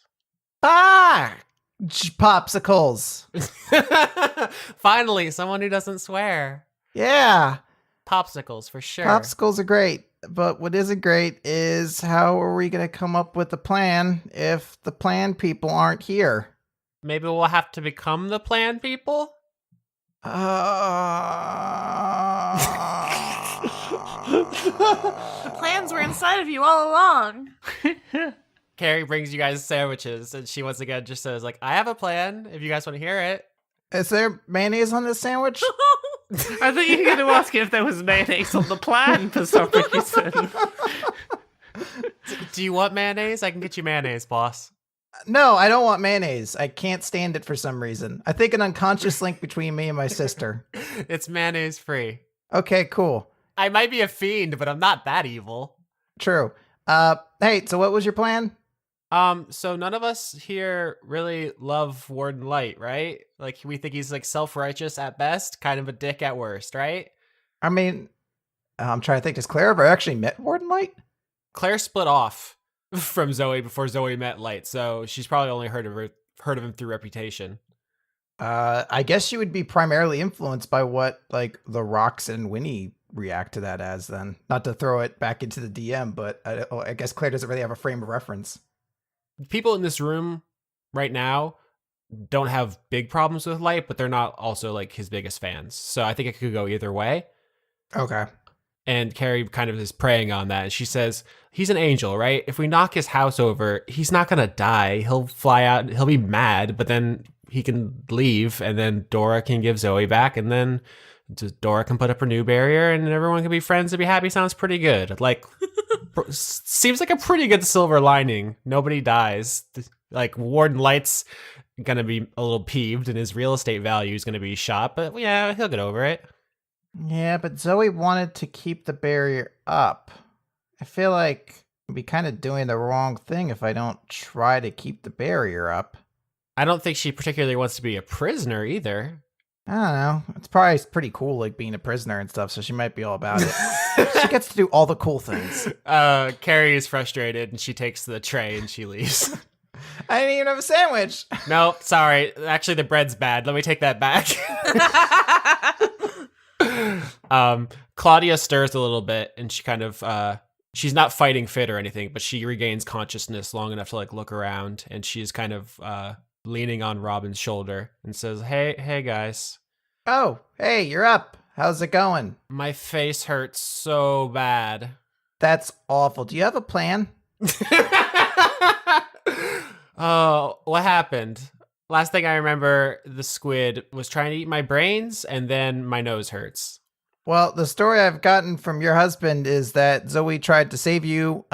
Speaker 5: Ah! Popsicles.
Speaker 7: Finally, someone who doesn't swear.
Speaker 5: Yeah.
Speaker 7: Popsicles, for sure.
Speaker 5: Popsicles are great, but what isn't great is how are we going to come up with a plan if the plan people aren't here?
Speaker 7: Maybe we'll have to become the plan people?
Speaker 3: The plans were inside of you all along.
Speaker 7: Carrie brings you guys sandwiches, and she once again just says, like, I have a plan, if you guys want to hear it.
Speaker 5: Is there mayonnaise on this sandwich?
Speaker 4: I thought you were going to ask if there was mayonnaise on the plan for some reason.
Speaker 7: Do you want mayonnaise? I can get you mayonnaise, boss.
Speaker 5: No, I don't want mayonnaise. I can't stand it for some reason. I think an unconscious link between me and my sister.
Speaker 7: It's mayonnaise free.
Speaker 5: Okay, cool.
Speaker 7: I might be a fiend, but I'm not that evil.
Speaker 5: True. Hey, so what was your plan?
Speaker 7: So none of us here really love Warden Light, right? Like, we think he's like self-righteous at best, kind of a dick at worst, right?
Speaker 5: I mean, I'm trying to think, has Claire ever actually met Warden Light?
Speaker 7: Claire split off from Zoe before Zoe met Light, so she's probably only heard of him through reputation.
Speaker 5: I guess she would be primarily influenced by what like the Rocks and Winnie react to that as then. Not to throw it back into the DM, but I guess Claire doesn't really have a frame of reference.
Speaker 7: People in this room right now don't have big problems with Light, but they're not also like his biggest fans. So I think it could go either way.
Speaker 5: Okay.
Speaker 7: And Carrie kind of is preying on that. And she says, he's an angel, right? If we knock his house over, he's not going to die. He'll fly out. He'll be mad, but then he can leave. And then Dora can give Zoe back. And then Dora can put up her new barrier and everyone can be friends and be happy. Sounds pretty good. Like, seems like a pretty good silver lining. Nobody dies. Like, Warden Light's going to be a little peeved and his real estate value is going to be shot. But yeah, he'll get over it.
Speaker 5: Yeah, but Zoe wanted to keep the barrier up. I feel like I'd be kind of doing the wrong thing if I don't try to keep the barrier up.
Speaker 7: I don't think she particularly wants to be a prisoner either.
Speaker 5: I don't know. It's probably pretty cool, like being a prisoner and stuff, so she might be all about it. She gets to do all the cool things.
Speaker 7: Carrie is frustrated and she takes the tray and she leaves.
Speaker 5: I didn't even have a sandwich.
Speaker 7: No, sorry. Actually, the bread's bad. Let me take that back. Claudia stirs a little bit and she kind of she's not fighting fit or anything, but she regains consciousness long enough to like look around, and she's kind of leaning on Robin's shoulder and says, Hey guys.
Speaker 5: Oh, hey, you're up. How's it going?
Speaker 7: My face hurts so bad.
Speaker 5: That's awful. Do you have a plan?
Speaker 7: Oh, what happened? Last thing I remember, the squid was trying to eat my brains, and then my nose hurts.
Speaker 5: Well, the story I've gotten from your husband is that Zoey tried to save you.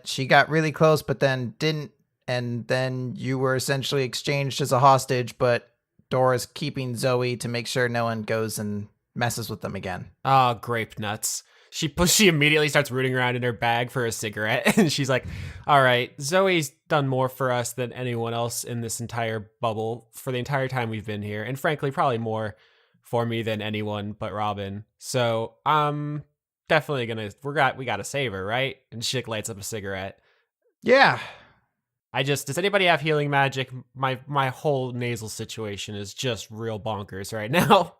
Speaker 5: She got really close, but then didn't. And then you were essentially exchanged as a hostage, but Dora's keeping Zoey to make sure no one goes and messes with them again.
Speaker 7: Oh, grape nuts. She immediately starts rooting around in her bag for a cigarette, and she's like, all right, Zoe's done more for us than anyone else in this entire bubble for the entire time we've been here, and frankly, probably more for me than anyone but Robin. So I'm definitely we gotta save her, right? And she lights up a cigarette.
Speaker 5: Yeah.
Speaker 7: Does anybody have healing magic? My whole nasal situation is just real bonkers right now.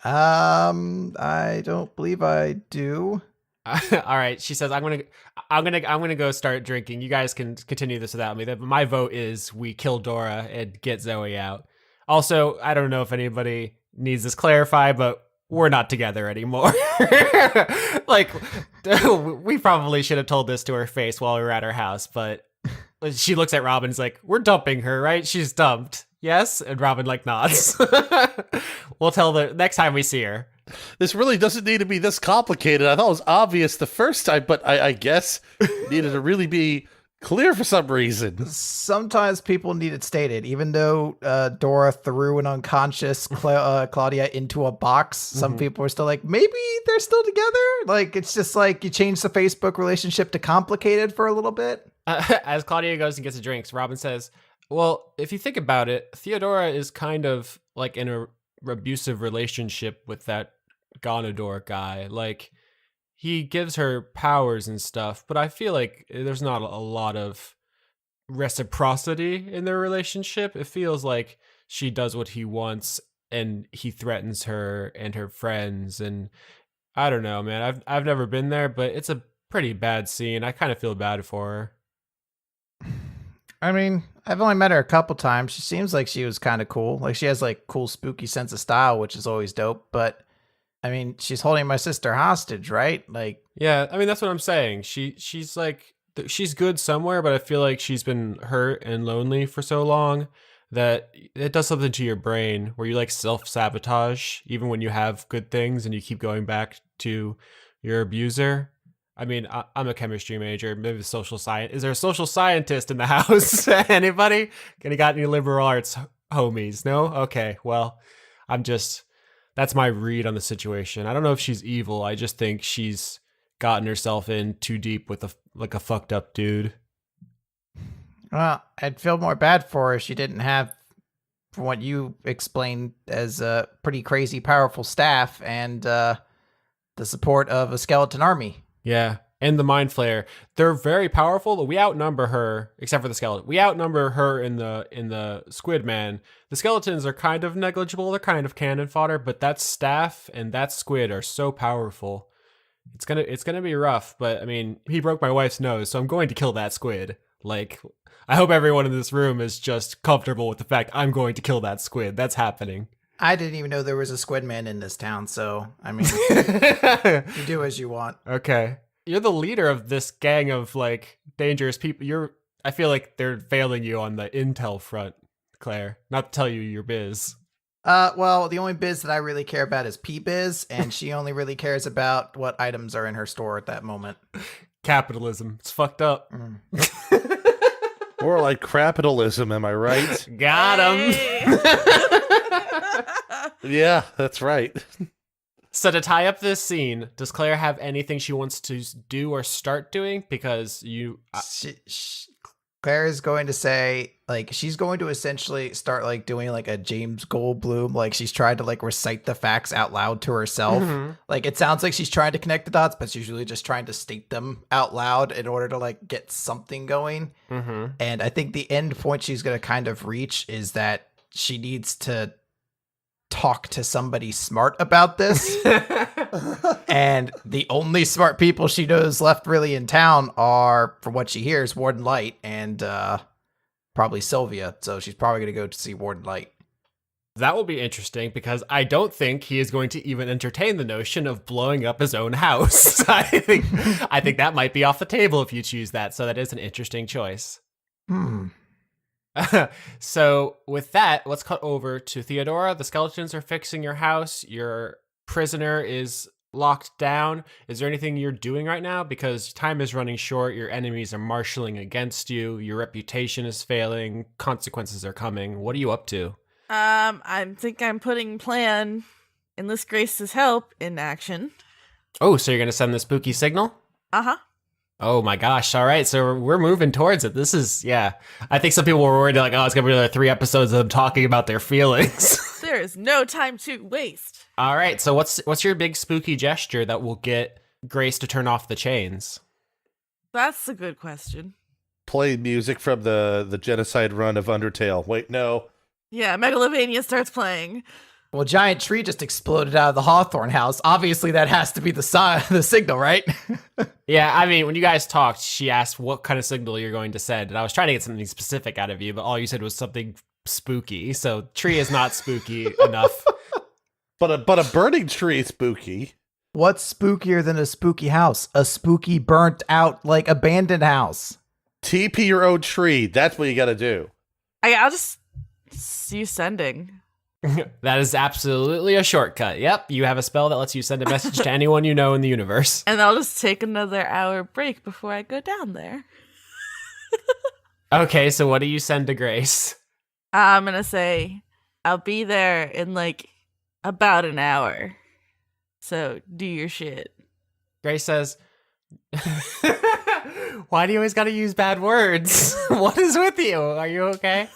Speaker 5: I don't believe I do.
Speaker 7: All right, she says, I'm gonna go start drinking. You guys can continue this without me. My vote is we kill Dora and get Zoey out. Also, I don't know if anybody needs this clarified, but we're not together anymore. Like, we probably should have told this to her face while we were at her house, but she looks at Robin and is like, we're dumping her, right? She's dumped. Yes? And Robin like nods. We'll tell the next time we see her.
Speaker 6: This really doesn't need to be this complicated. I thought it was obvious the first time, but I guess it needed to really be clear for some reason.
Speaker 5: Sometimes people need it stated. Even though Dora threw an unconscious Claudia into a box, some people are still like, maybe they're still together? Like, it's just like you change the Facebook relationship to complicated for a little bit.
Speaker 7: As Claudia goes and gets the drinks, Robin says, well, if you think about it, Theodora is kind of like in an abusive relationship with that Gonador guy. Like, he gives her powers and stuff, but I feel like there's not a lot of reciprocity in their relationship. It feels like she does what he wants and he threatens her and her friends. And I don't know, man. I've never been there, but it's a pretty bad scene. I kind of feel bad for her.
Speaker 5: I mean, I've only met her a couple times. She seems like she was kind of cool. Like, she has like cool, spooky sense of style, which is always dope. But I mean, she's holding my sister hostage, right? Like,
Speaker 7: yeah, I mean, that's what I'm saying. She's like, she's good somewhere, but I feel like she's been hurt and lonely for so long that it does something to your brain where you like self-sabotage even when you have good things and you keep going back to your abuser. I mean, I'm a chemistry major, maybe social science. Is there a social scientist in the house? Anybody? Can you got any liberal arts homies? No? Okay, well, that's my read on the situation. I don't know if she's evil. I just think she's gotten herself in too deep with a fucked up dude.
Speaker 5: Well, I'd feel more bad for her if she didn't have, from what you explained, as a pretty crazy powerful staff and the support of a skeleton army.
Speaker 7: Yeah, and the Mind Flayer. They're very powerful, but we outnumber her, except for the skeleton. We outnumber her in the Squid Man. The skeletons are kind of negligible. They're kind of cannon fodder, but that staff and that squid are so powerful. It's gonna be rough, but I mean, he broke my wife's nose, so I'm going to kill that squid. Like, I hope everyone in this room is just comfortable with the fact I'm going to kill that squid. That's happening.
Speaker 5: I didn't even know there was a squid man in this town, so, I mean, you do as you want.
Speaker 7: Okay. You're the leader of this gang of, like, dangerous people. I feel like they're failing you on the intel front, Claire. Not to tell you your biz.
Speaker 5: Well, the only biz that I really care about is P-Biz, and she only really cares about what items are in her store at that moment.
Speaker 7: Capitalism. It's fucked up.
Speaker 6: More like crapitalism, am I right?
Speaker 7: Got him.
Speaker 3: Hey.
Speaker 6: Yeah, that's right.
Speaker 7: So to tie up this scene, does Claire have anything she wants to do or start doing? Because
Speaker 5: Claire is going to say, like, she's going to essentially start, like, doing, like, a James Goldblum, like, she's trying to, like, recite the facts out loud to herself.
Speaker 7: Mm-hmm.
Speaker 5: Like, it sounds like she's trying to connect the dots, but she's really just trying to state them out loud in order to, like, get something going.
Speaker 7: Mm-hmm.
Speaker 5: And I think the end point she's going to kind of reach is that she needs to talk to somebody smart about this. And the only smart people she knows left really in town are, from what she hears, Warden Light and probably Sylvia. So she's probably going to go to see Warden Light.
Speaker 7: That will be interesting because I don't think he is going to even entertain the notion of blowing up his own house. I think that might be off the table if you choose that. So that is an interesting choice. So with that, let's cut over to Theodora. The skeletons are fixing your house. Your prisoner is locked down. Is there anything you're doing right now? Because time is running short. Your enemies are marshaling against you. Your reputation is failing. Consequences are coming. What are you up to?
Speaker 3: I think I'm putting plan Enlist Grace's help in action.
Speaker 7: Oh, so you're going to send the spooky signal?
Speaker 3: Uh-huh.
Speaker 7: Oh my gosh. All right. So we're moving towards it. This is, yeah. I think some people were worried like, oh, it's going to be another 3 episodes of them talking about their feelings.
Speaker 3: There is no time to waste.
Speaker 7: All right. So what's your big spooky gesture that will get Grace to turn off the chains?
Speaker 3: That's a good question.
Speaker 6: Play music from the genocide run of Undertale. Wait, no.
Speaker 3: Yeah, Megalovania starts playing.
Speaker 5: Well, giant tree just exploded out of the Hawthorne house. Obviously, that has to be the signal, right?
Speaker 7: Yeah, I mean, when you guys talked, she asked what kind of signal you're going to send, and I was trying to get something specific out of you, but all you said was something spooky. So tree is not spooky enough.
Speaker 6: But a burning tree is spooky.
Speaker 5: What's spookier than a spooky house? A spooky, burnt out, like abandoned house.
Speaker 6: TP your own tree. That's what you got to do.
Speaker 3: I'll just use sending.
Speaker 7: That is absolutely a shortcut. Yep, you have a spell that lets you send a message to anyone you know in the universe.
Speaker 3: And I'll just take another hour break before I go down there.
Speaker 7: Okay, so what do you send to Grace?
Speaker 3: I'm gonna say I'll be there in like about an hour. So do your shit.
Speaker 7: Grace says, why do you always gotta use bad words? What is with you? Are you okay?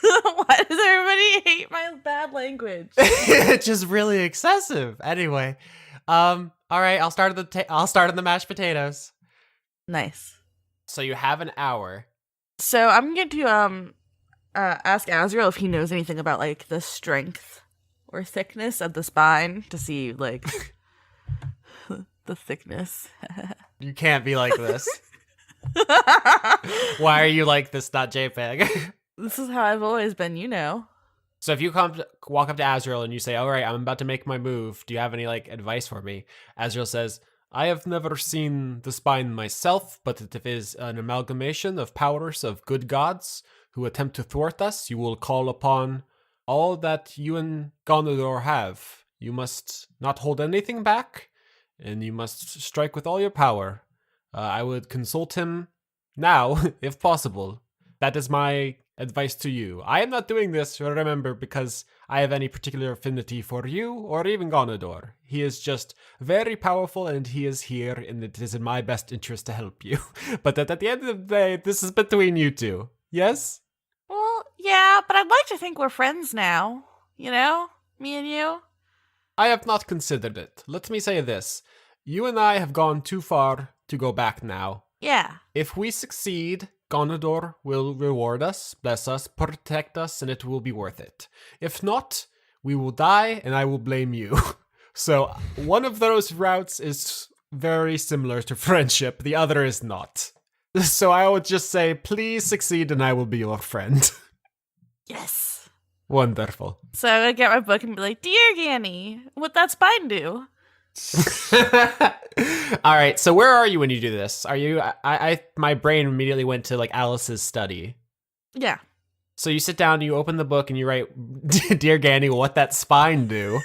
Speaker 3: Why does everybody hate my bad language?
Speaker 7: It's just really excessive. Anyway, all right. I'll start on the mashed potatoes.
Speaker 3: Nice.
Speaker 7: So you have an hour.
Speaker 3: So I'm going to ask Azrael if he knows anything about like the strength or thickness of the spine to see like the thickness.
Speaker 7: You can't be like this. Why are you like this? Not JPEG.
Speaker 3: This is how I've always been, you know.
Speaker 7: So if you walk up to Azrael and you say, all right, I'm about to make my move. Do you have any like advice for me? Azrael says, I have never seen the spine myself, but it is an amalgamation of powers of good gods who attempt to thwart us. You will call upon all that you and Gonador have. You must not hold anything back, and you must strike with all your power. I would consult him now, if possible. That is my advice to you. I am not doing this, remember, because I have any particular affinity for you or even Gonador. He is just very powerful and he is here, and it is in my best interest to help you. But at the end of the day, this is between you two. Yes?
Speaker 3: Well, yeah, but I'd like to think we're friends now. You know? Me and you.
Speaker 7: I have not considered it. Let me say this. You and I have gone too far to go back now.
Speaker 3: Yeah.
Speaker 7: If we succeed, Gonador will reward us, bless us, protect us, and it will be worth it. If not, we will die, and I will blame you. So, one of those routes is very similar to friendship, the other is not. So I would just say, please succeed, and I will be your friend.
Speaker 3: Yes.
Speaker 7: Wonderful.
Speaker 3: So I'm gonna get my book and be like, Dear Ganny, what'd that spine do?
Speaker 7: All right, so where are you when you do this? Are you my brain immediately went to like Alice's study.
Speaker 3: Yeah.
Speaker 7: So you sit down, you open the book, and you write, Dear Ganny, what that spine do?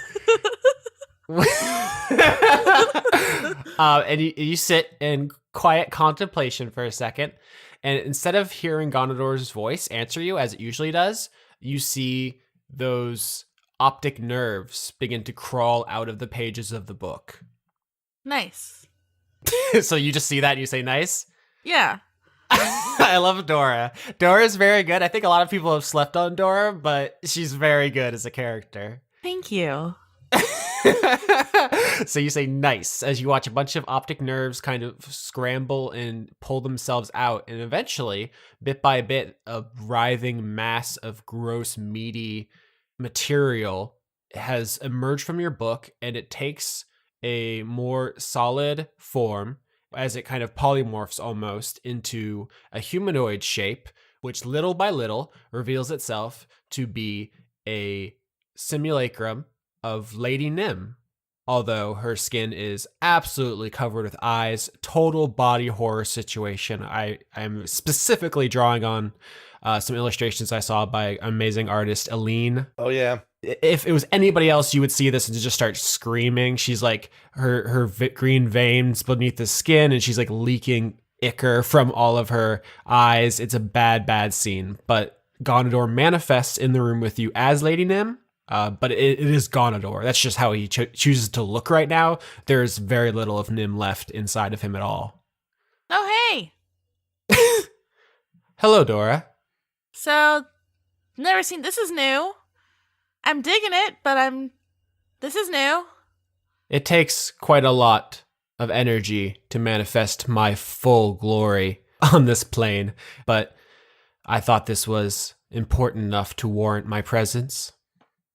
Speaker 7: And you sit in quiet contemplation for a second, and instead of hearing Gonador's voice answer you as it usually does, you see those optic nerves begin to crawl out of the pages of the book.
Speaker 3: Nice.
Speaker 7: So you just see that and you say nice?
Speaker 3: Yeah.
Speaker 7: I love Dora. Dora's very good. I think a lot of people have slept on Dora, but she's very good as a character.
Speaker 3: Thank you.
Speaker 7: So you say nice as you watch a bunch of optic nerves kind of scramble and pull themselves out. And eventually, bit by bit, a writhing mass of gross, meaty material has emerged from your book, and it takes a more solid form as it kind of polymorphs almost into a humanoid shape, which little by little reveals itself to be a simulacrum of Lady Nim. Although her skin is absolutely covered with eyes, total body horror situation. I'm specifically drawing on some illustrations I saw by amazing artist Aline.
Speaker 6: Oh, yeah.
Speaker 7: If it was anybody else, you would see this and just start screaming. She's like, her green veins beneath the skin, and she's like leaking ichor from all of her eyes. It's a bad, bad scene. But Gonador manifests in the room with you as Lady Nim. But it is Gonador. That's just how he chooses to look right now. There's very little of Nim left inside of him at all.
Speaker 3: Oh, hey.
Speaker 7: Hello, Dora.
Speaker 3: So, never seen, this is new. I'm digging it, but this is new.
Speaker 7: It takes quite a lot of energy to manifest my full glory on this plane, but I thought this was important enough to warrant my presence.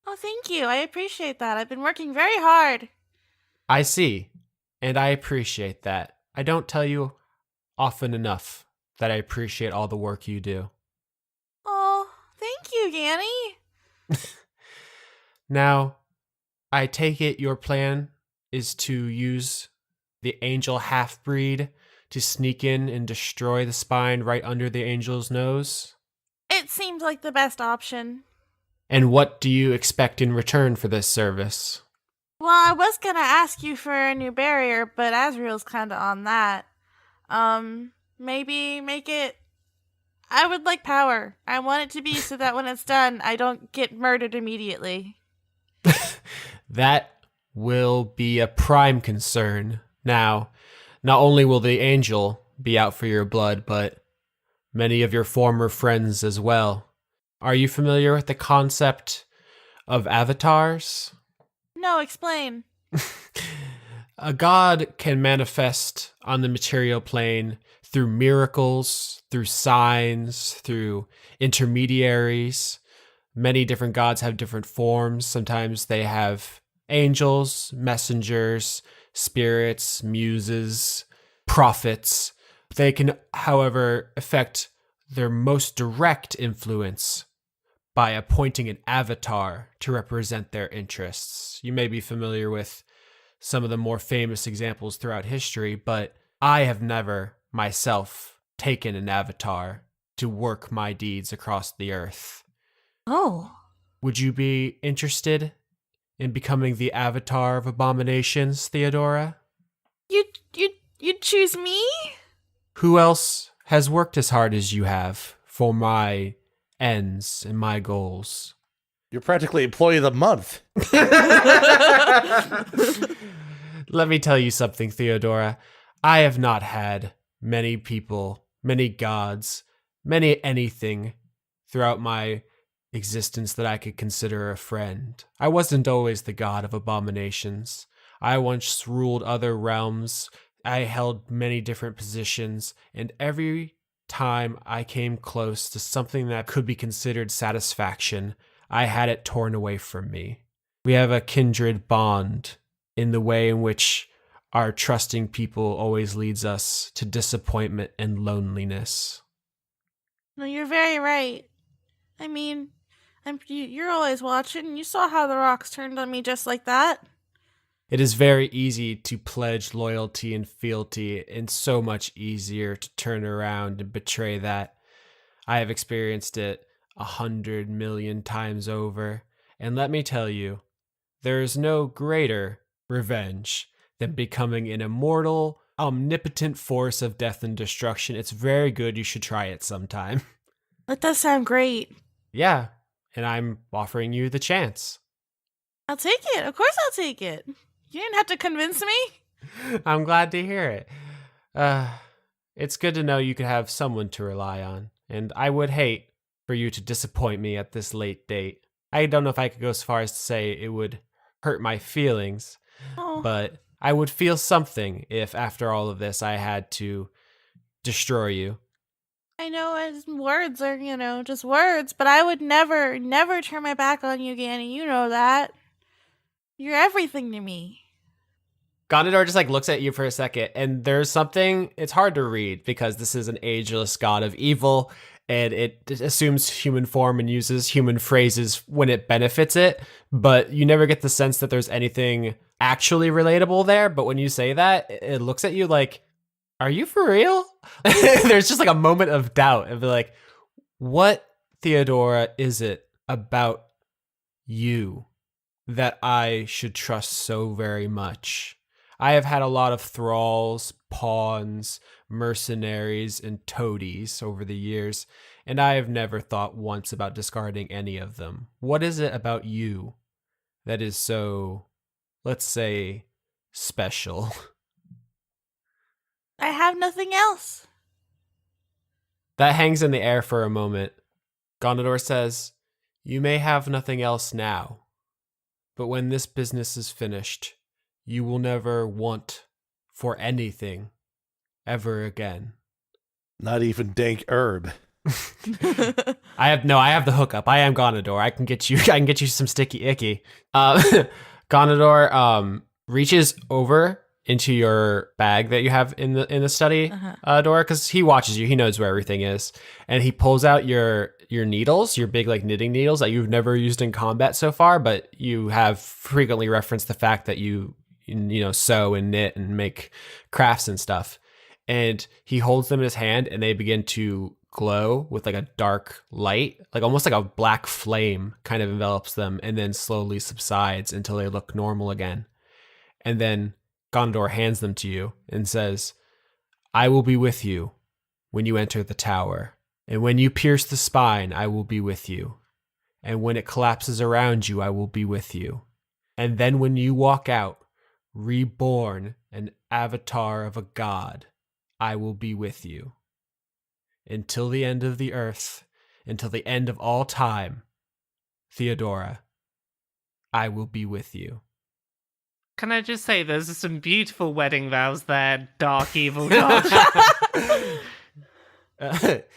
Speaker 3: Oh, thank you. I appreciate that. I've been working very hard.
Speaker 7: I see, and I appreciate that. I don't tell you often enough that I appreciate all the work you do.
Speaker 3: Oh, thank you, Ganny.
Speaker 7: Now, I take it your plan is to use the angel half-breed to sneak in and destroy the spine right under the angel's nose?
Speaker 3: It seemed like the best option.
Speaker 7: And what do you expect in return for this service?
Speaker 3: Well, I was gonna ask you for a new barrier, but Azriel's kinda on that. Maybe make it... I would like power. I want it to be so that when it's done, I don't get murdered immediately.
Speaker 7: That will be a prime concern. Now, not only will the angel be out for your blood, but many of your former friends as well. Are you familiar with the concept of avatars?
Speaker 3: No, explain.
Speaker 7: A god can manifest on the material plane through miracles, through signs, through intermediaries. Many different gods have different forms. Sometimes they have angels, messengers, spirits, muses, prophets. They can, however, affect their most direct influence by appointing an avatar to represent their interests. You may be familiar with some of the more famous examples throughout history, but I have never myself taken an avatar to work my deeds across the earth.
Speaker 3: Oh.
Speaker 7: Would you be interested in becoming the avatar of abominations, Theodora?
Speaker 3: You'd choose me?
Speaker 7: Who else has worked as hard as you have for my ends and my goals?
Speaker 6: You're practically employee of the month.
Speaker 7: Let me tell you something, Theodora. I have not had many people, many gods, many anything throughout my existence that I could consider a friend. I wasn't always the god of abominations. I once ruled other realms. I held many different positions, and every time I came close to something that could be considered satisfaction, I had it torn away from me. We have a kindred bond in the way in which our trusting people always leads us to disappointment and loneliness.
Speaker 3: No, you're very right. I mean, you're always watching. You saw how the rocks turned on me just like that.
Speaker 7: It is very easy to pledge loyalty and fealty, and so much easier to turn around and betray that. I have experienced it 100 million times over, and let me tell you, there is no greater revenge than becoming an immortal, omnipotent force of death and destruction. It's very good. You should try it sometime.
Speaker 3: That does sound great.
Speaker 7: Yeah, and I'm offering you the chance.
Speaker 3: I'll take it. Of course I'll take it. You didn't have to convince me.
Speaker 7: I'm glad to hear it. It's good to know you could have someone to rely on, and I would hate for you to disappoint me at this late date. I don't know if I could go as far as to say it would hurt my feelings, but I would feel something if after all of this I had to destroy you.
Speaker 3: I know words are, just words, but I would never, never turn my back on you, Ganny. You know that. You're everything to me.
Speaker 7: Gondador just like looks at you for a second, and there's something, it's hard to read because this is an ageless god of evil, and it assumes human form and uses human phrases when it benefits it, but you never get the sense that there's anything actually relatable there. But when you say that, it looks at you like, are you for real? There's just like a moment of doubt and be like, what, Theodora, is it about you that I should trust so very much? I have had a lot of thralls, pawns, mercenaries, and toadies over the years, and I have never thought once about discarding any of them. What is it about you that is so, let's say, special?
Speaker 3: I have nothing else.
Speaker 7: That hangs in the air for a moment. Gondador says, you may have nothing else now, but when this business is finished, you will never want for anything ever again.
Speaker 6: Not even dank herb.
Speaker 7: I have the hookup. I am Gondador. I can get you some sticky icky. Gondador reaches over into your bag that you have in the study, Dora, because he watches you. He knows where everything is, and he pulls out your needles, your big like knitting needles that you've never used in combat so far, but you have frequently referenced the fact that you sew and knit and make crafts and stuff. And he holds them in his hand, and they begin to glow with like a dark light, like almost like a black flame kind of envelops them, and then slowly subsides until they look normal again. And then Gondor hands them to you and says, I will be with you when you enter the tower. And when you pierce the spine, I will be with you. And when it collapses around you, I will be with you. And then when you walk out, reborn, an avatar of a god, I will be with you. Until the end of the earth, until the end of all time, Theodora, I will be with you.
Speaker 4: Can I just say, there's some beautiful wedding vows there, dark evil god.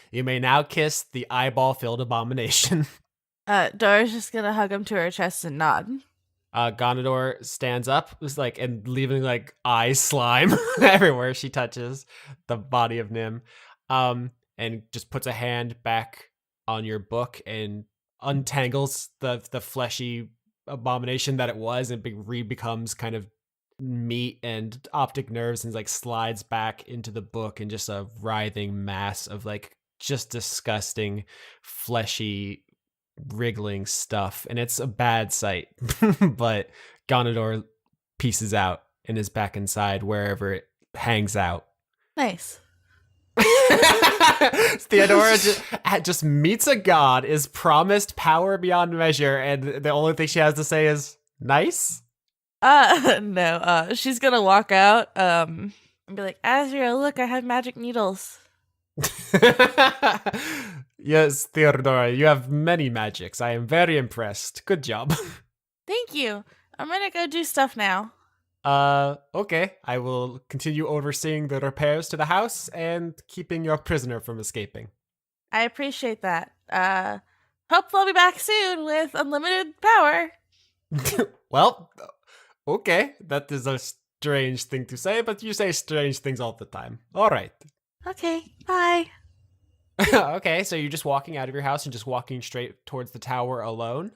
Speaker 7: You may now kiss the eyeball-filled abomination.
Speaker 3: Dora's just gonna hug him to her chest and nod.
Speaker 7: Gondador stands up, and leaving like eye slime everywhere she touches the body of Nim, and just puts a hand back on your book and untangles the fleshy abomination that it was, and becomes kind of meat and optic nerves, and like slides back into the book in just a writhing mass of like just disgusting fleshy wriggling stuff, and it's a bad sight. But Gondador pieces out and is back inside wherever it hangs out.
Speaker 3: Nice.
Speaker 7: Theodora just meets a god, is promised power beyond measure, and the only thing she has to say is nice.
Speaker 3: No. She's gonna walk out and be like, Azriel, look, I have magic needles.
Speaker 7: Yes, Theodora, you have many magics. I am very impressed. Good job.
Speaker 3: Thank you. I'm gonna go do stuff now.
Speaker 7: Okay. I will continue overseeing the repairs to the house and keeping your prisoner from escaping.
Speaker 3: I appreciate that. Hope I'll be back soon with unlimited power.
Speaker 7: Well, okay. That is a strange thing to say, but you say strange things all the time. All right.
Speaker 3: Okay, bye.
Speaker 7: Okay, so you're just walking out of your house and just walking straight towards the tower alone?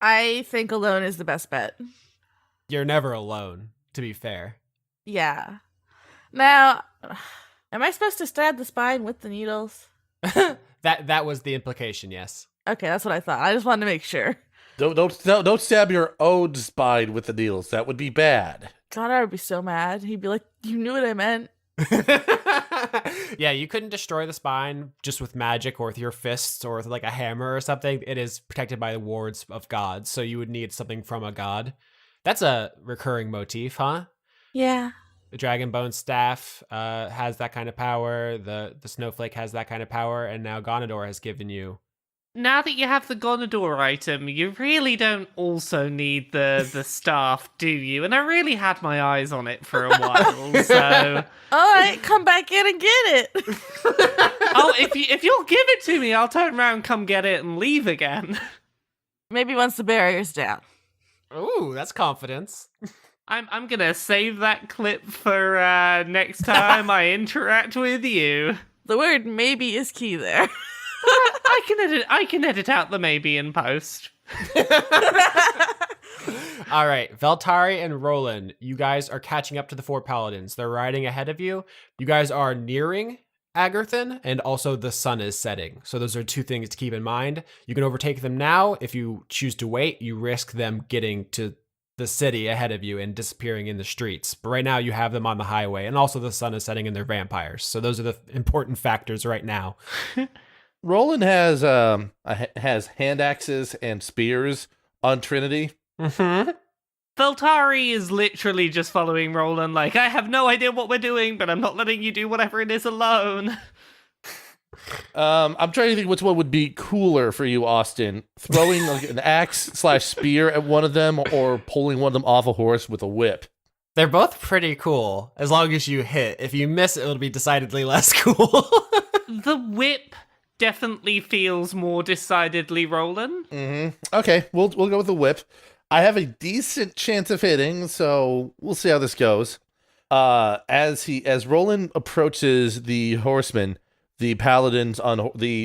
Speaker 3: I think alone is the best bet.
Speaker 7: You're never alone, to be fair.
Speaker 3: Yeah. Now, am I supposed to stab the spine with the needles?
Speaker 7: That was the implication, yes.
Speaker 3: Okay, that's what I thought. I just wanted to make sure.
Speaker 6: Don't stab your own spine with the needles. That would be bad.
Speaker 3: God, I would be so mad. He'd be like, you knew what I meant.
Speaker 7: Yeah, you couldn't destroy the spine just with magic or with your fists or with like a hammer or something. It is protected by the wards of gods, so you would need something from a god. That's a recurring motif, huh?
Speaker 3: Yeah.
Speaker 7: The dragon bone staff has that kind of power. The snowflake has that kind of power, and now Gondador has given you.
Speaker 4: Now that you have the Gondador item, you really don't also need the staff, do you? And I really had my eyes on it for a while, so...
Speaker 3: Alright, come back in and get it!
Speaker 4: Oh, if you'll give it to me, I'll turn around, come get it, and leave again.
Speaker 3: Maybe once the barrier's down.
Speaker 7: Ooh, that's confidence.
Speaker 4: I'm gonna save that clip for next time I interact with you.
Speaker 3: The word maybe is key there.
Speaker 4: I can edit out the maybe in post.
Speaker 7: All right, Veltari and Rolen, you guys are catching up to the 4 paladins. They're riding ahead of you. You guys are nearing Agarthan, and also the sun is setting. So those are 2 things to keep in mind. You can overtake them now. If you choose to wait, you risk them getting to the city ahead of you and disappearing in the streets. But right now you have them on the highway, and also the sun is setting and they're vampires. So those are the important factors right now.
Speaker 6: Roland has hand axes and spears on Trinity.
Speaker 7: Mm-hmm.
Speaker 4: Veltari is literally just following Roland like, I have no idea what we're doing, but I'm not letting you do whatever it is alone.
Speaker 6: I'm trying to think which one would be cooler for you, Austin. Throwing like an axe/spear at one of them, or pulling one of them off a horse with a whip.
Speaker 7: They're both pretty cool, as long as you hit. If you miss, it'll be decidedly less cool.
Speaker 4: The whip definitely feels more decidedly Roland.
Speaker 6: Mm-hmm. Okay, we'll go with the whip. I have a decent chance of hitting, so we'll see how this goes. As Roland approaches the horseman, the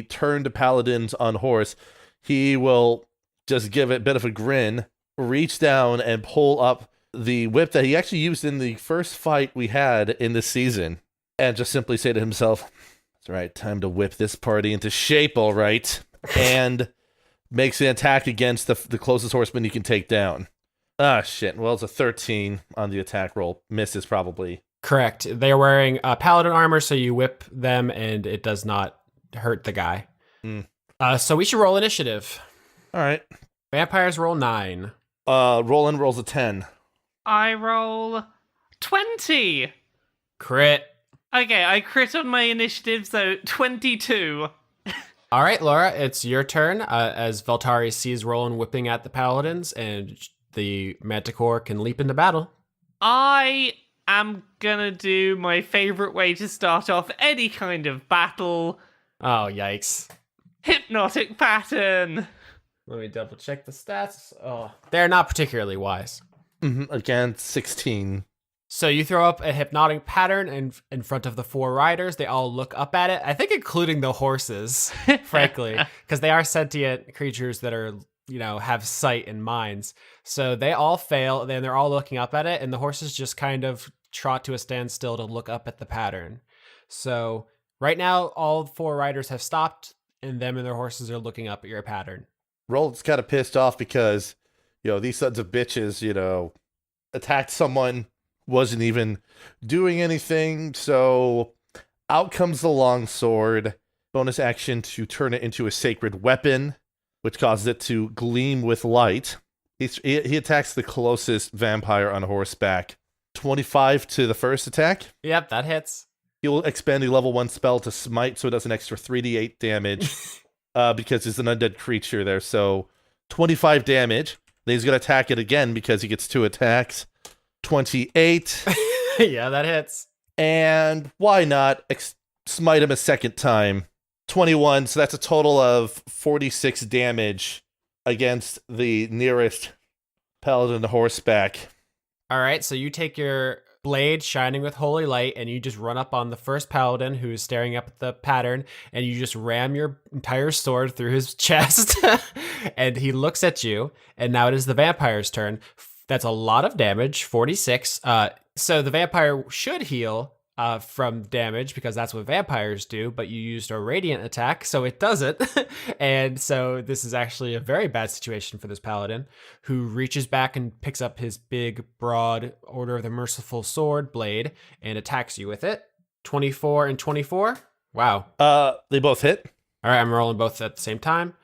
Speaker 6: turned paladins on horse, he will just give it a bit of a grin, reach down and pull up the whip that he actually used in the first fight we had in this season, and just simply say to himself, "That's right, time to whip this party into shape, all right," and makes an attack against the closest horseman you can take down. Ah, shit. Well, it's a 13 on the attack roll. Misses probably.
Speaker 7: Correct. They are wearing paladin armor, so you whip them and it does not hurt the guy. So we should roll initiative.
Speaker 6: All right.
Speaker 7: Vampires roll 9.
Speaker 6: Roland rolls a 10.
Speaker 4: I roll 20.
Speaker 7: Crit.
Speaker 4: Okay, I crit on my initiative, so 22.
Speaker 7: All right, Laura, it's your turn. As Veltari sees Roland whipping at the paladins, and the Manticore can leap into battle.
Speaker 4: I am gonna do my favorite way to start off any kind of battle.
Speaker 7: Oh, yikes.
Speaker 4: Hypnotic pattern.
Speaker 7: Let me double check the stats. Oh, they're not particularly wise.
Speaker 6: Again, 16.
Speaker 7: So you throw up a hypnotic pattern in front of the 4 riders. They all look up at it. I think including the horses, frankly, because they are sentient creatures that are, have sight and minds. So they all fail. Then they're all looking up at it, and the horses just kind of trot to a standstill to look up at the pattern. So right now, all 4 riders have stopped, and them and their horses are looking up at your pattern.
Speaker 6: Roland's kind of pissed off because, these sons of bitches, attacked someone, wasn't even doing anything. So out comes the longsword. Bonus action to turn it into a sacred weapon, which causes it to gleam with light. He attacks the closest vampire on horseback. 25 to the first attack.
Speaker 7: Yep, that hits.
Speaker 6: He'll expend a level 1 spell to smite, so it does an extra 3d8 damage because it's an undead creature there. So 25 damage. Then he's going to attack it again because he gets 2 attacks. 28.
Speaker 7: Yeah, that hits.
Speaker 6: And why not smite him a second time? 21, so that's a total of 46 damage against the nearest paladin horseback.
Speaker 7: All right, so you take your blade shining with holy light and you just run up on the first paladin who's staring up at the pattern, and you just ram your entire sword through his chest. And he looks at you, and now it is the vampire's turn. That's a lot of damage, 46. So the vampire should heal from damage because that's what vampires do, but you used a radiant attack, so it doesn't. And so this is actually a very bad situation for this paladin, who reaches back and picks up his big, broad Order of the Merciful Sword blade and attacks you with it. 24 and 24. Wow.
Speaker 6: They both hit.
Speaker 7: All right, I'm rolling both at the same time.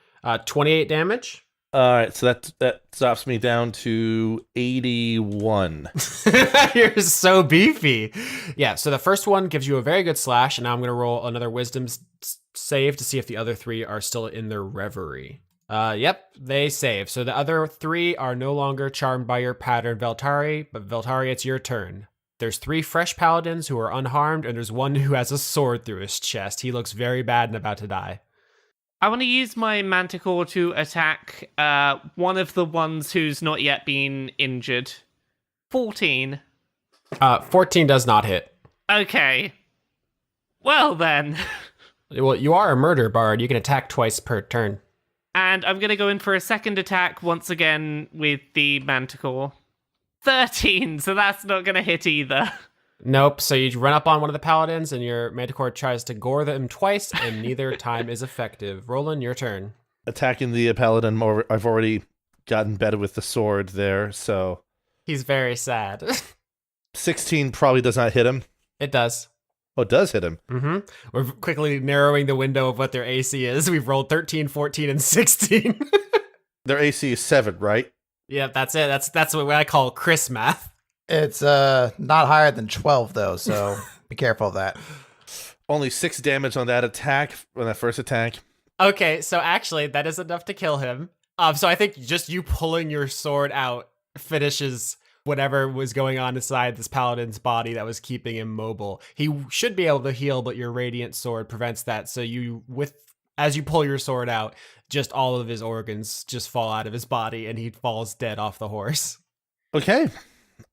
Speaker 7: 28 damage.
Speaker 6: All right, so that drops me down to 81.
Speaker 7: You're so beefy. Yeah, so the first one gives you a very good slash, and now I'm going to roll another wisdom save to see if the other 3 are still in their reverie. Yep, they save. So the other 3 are no longer charmed by your pattern, Veltari, but Veltari, it's your turn. There's 3 fresh paladins who are unharmed, and there's one who has a sword through his chest. He looks very bad and about to die.
Speaker 4: I want to use my Manticore to attack one of the ones who's not yet been injured. 14.
Speaker 7: 14 does not hit.
Speaker 4: Okay. Well then.
Speaker 7: Well, you are a murder bard. You can attack twice per turn.
Speaker 4: And I'm going to go in for a second attack once again with the Manticore. 13, so that's not going to hit either.
Speaker 7: Nope. So you run up on one of the paladins, and your manticore tries to gore them twice, and neither time is effective. Roland, your turn.
Speaker 6: Attacking the paladin, I've already gotten better with the sword there, so...
Speaker 7: He's very sad.
Speaker 6: 16 probably does not hit him.
Speaker 7: It does.
Speaker 6: Oh, it does hit him.
Speaker 7: Mm-hmm. We're quickly narrowing the window of what their AC is. We've rolled 13, 14, and 16.
Speaker 6: Their AC is 7, right?
Speaker 7: Yeah, that's it. That's what I call Chris math.
Speaker 5: It's not higher than 12 though, so be careful of that.
Speaker 6: Only 6 damage on that attack, on that first attack.
Speaker 7: Okay, so actually, that is enough to kill him. So I think just you pulling your sword out finishes whatever was going on inside this paladin's body that was keeping him mobile. He should be able to heal, but your radiant sword prevents that. So as you pull your sword out, just all of his organs just fall out of his body, and he falls dead off the horse.
Speaker 6: Okay.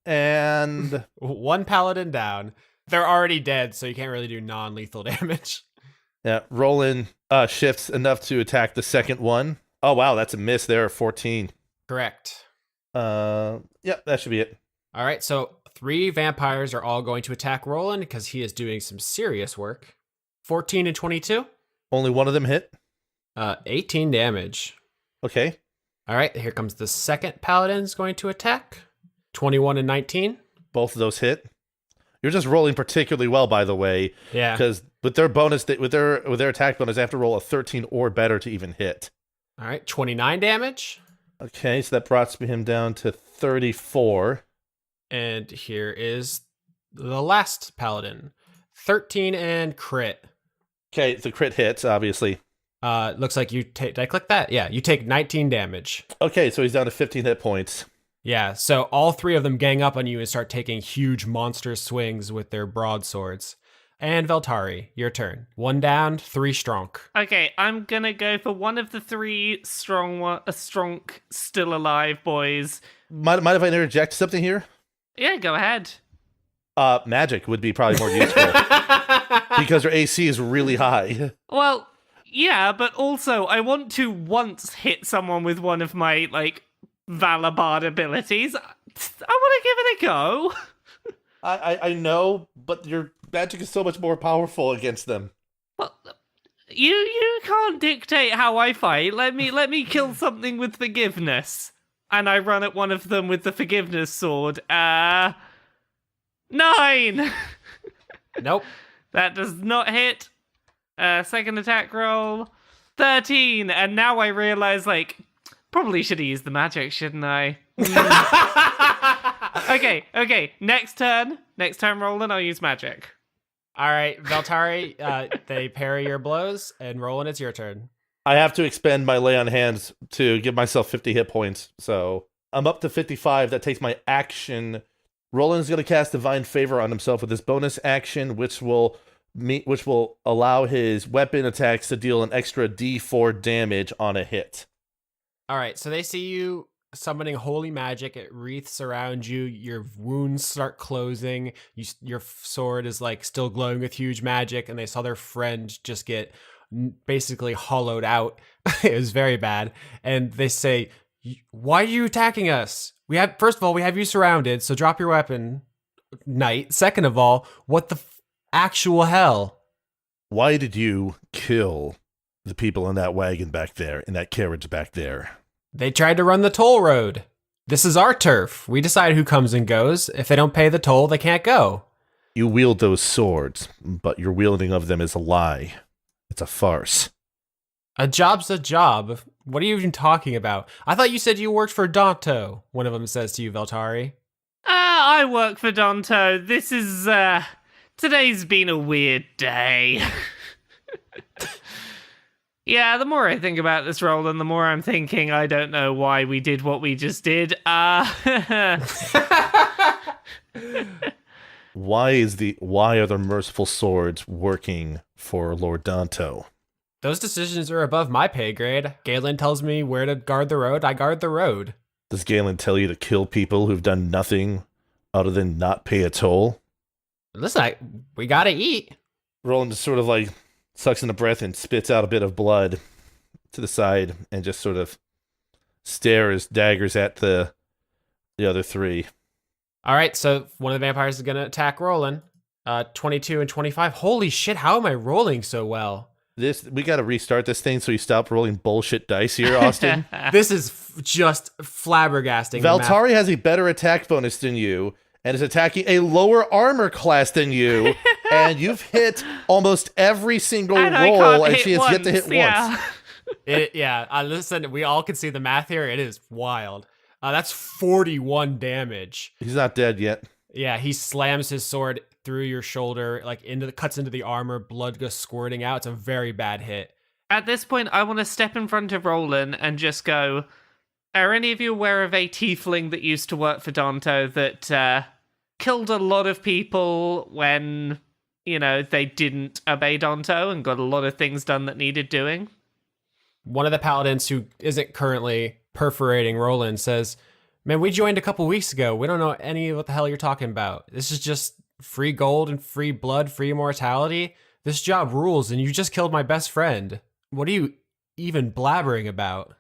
Speaker 6: And...
Speaker 7: One paladin down. They're already dead, so you can't really do non-lethal damage.
Speaker 6: Yeah, Roland shifts enough to attack the second one. Oh, wow, that's a miss there, 14.
Speaker 7: Correct.
Speaker 6: Yeah, that should be it.
Speaker 7: All right, so 3 vampires are all going to attack Roland because he is doing some serious work. 14 and 22.
Speaker 6: Only one of them hit?
Speaker 7: 18 damage.
Speaker 6: Okay.
Speaker 7: All right, here comes the second paladin's going to attack. 21 and 19.
Speaker 6: Both of those hit. You're just rolling particularly well, by the way.
Speaker 7: Yeah.
Speaker 6: Because with their bonus, with their attack bonus, they have to roll a 13 or better to even hit.
Speaker 7: All right, 29 damage.
Speaker 6: Okay, so that brought him down to 34.
Speaker 7: And here is the last paladin. 13 and crit.
Speaker 6: Okay, the crit hits, obviously.
Speaker 7: Looks like you take... Did I click that? Yeah, you take 19 damage.
Speaker 6: Okay, so he's down to 15 hit points.
Speaker 7: Yeah, so all 3 of them gang up on you and start taking huge monster swings with their broadswords. And Veltari, your turn. 1 down, 3 strong.
Speaker 4: Okay, I'm gonna go for one of the 3 strong still alive boys.
Speaker 6: Mind if I interject something here?
Speaker 4: Yeah, go ahead.
Speaker 6: Magic would be probably more useful. Because her AC is really high.
Speaker 4: Well, yeah, but also I want to once hit someone with one of my, Valor Bard abilities. I want to give it a go.
Speaker 6: I know, but your magic is so much more powerful against them.
Speaker 4: Well, you can't dictate how I fight. Let me kill something with forgiveness. And I run at one of them with the forgiveness sword. 9!
Speaker 7: Nope.
Speaker 4: That does not hit. Second attack roll. 13. And now I realize, probably should have used the magic, shouldn't I? Okay. Next turn, Roland, I'll use magic.
Speaker 7: All right, Veltari, they parry your blows, and Roland, it's your turn.
Speaker 6: I have to expend my lay on hands to give myself 50 hit points, so I'm up to 55. That takes my action. Roland's going to cast Divine Favor on himself with his bonus action, which will allow his weapon attacks to deal an extra D4 damage on a hit.
Speaker 7: All right, so they see you summoning holy magic. It wreaths around you. Your wounds start closing. Your sword is still glowing with huge magic, and they saw their friend just get basically hollowed out. It was very bad. And they say, "Why are you attacking us? First of all, we have you surrounded, so drop your weapon, knight. Second of all, what the actual hell?
Speaker 6: Why did you kill the people in that wagon back there, in that carriage back there?"
Speaker 7: They tried to run the toll road. This is our turf. We decide who comes and goes. If they don't pay the toll, they can't go.
Speaker 6: You wield those swords, but your wielding of them is a lie. It's a farce.
Speaker 7: A job's a job. What are you even talking about? I thought you said you worked for Danto, one of them says to you, Veltari.
Speaker 4: I work for Danto. This is, today's been a weird day. Yeah, the more I think about this, Roland, the more I'm thinking I don't know why we did what we just did.
Speaker 6: Why are the merciful swords working for Lord Danto?
Speaker 7: Those decisions are above my pay grade. Galen tells me where to guard the road. I guard the road.
Speaker 6: Does Galen tell you to kill people who've done nothing other than not pay a toll.
Speaker 7: Listen, we gotta eat.
Speaker 6: Roland just sort of like sucks in a breath and spits out a bit of blood to the side and just sort of stares daggers at the other three.
Speaker 7: All right, so one of the vampires is gonna attack Roland. 22 and 25. Holy shit, how am I rolling so well?
Speaker 6: We got to restart this thing so you stop rolling bullshit dice here, Austin.
Speaker 7: This is just flabbergasting.
Speaker 6: Veltari has a better attack bonus than you and is attacking a lower armor class than you, and you've hit almost every single roll, and she has yet to hit once.
Speaker 7: Listen, we all can see the math here. It is wild. That's 41 damage.
Speaker 6: He's not dead yet.
Speaker 7: Yeah, he slams his sword through your shoulder, like cuts into the armor, blood goes squirting out. It's a very bad hit.
Speaker 4: At this point, I want to step in front of Roland and just go, are any of you aware of a tiefling that used to work for Danto that killed a lot of people when, they didn't obey Danto and got a lot of things done that needed doing?
Speaker 7: One of the paladins who isn't currently perforating Roland says, man, we joined a couple weeks ago. We don't know any of what the hell you're talking about. This is just free gold and free blood, free immortality. This job rules, and you just killed my best friend. What are you even blabbering about?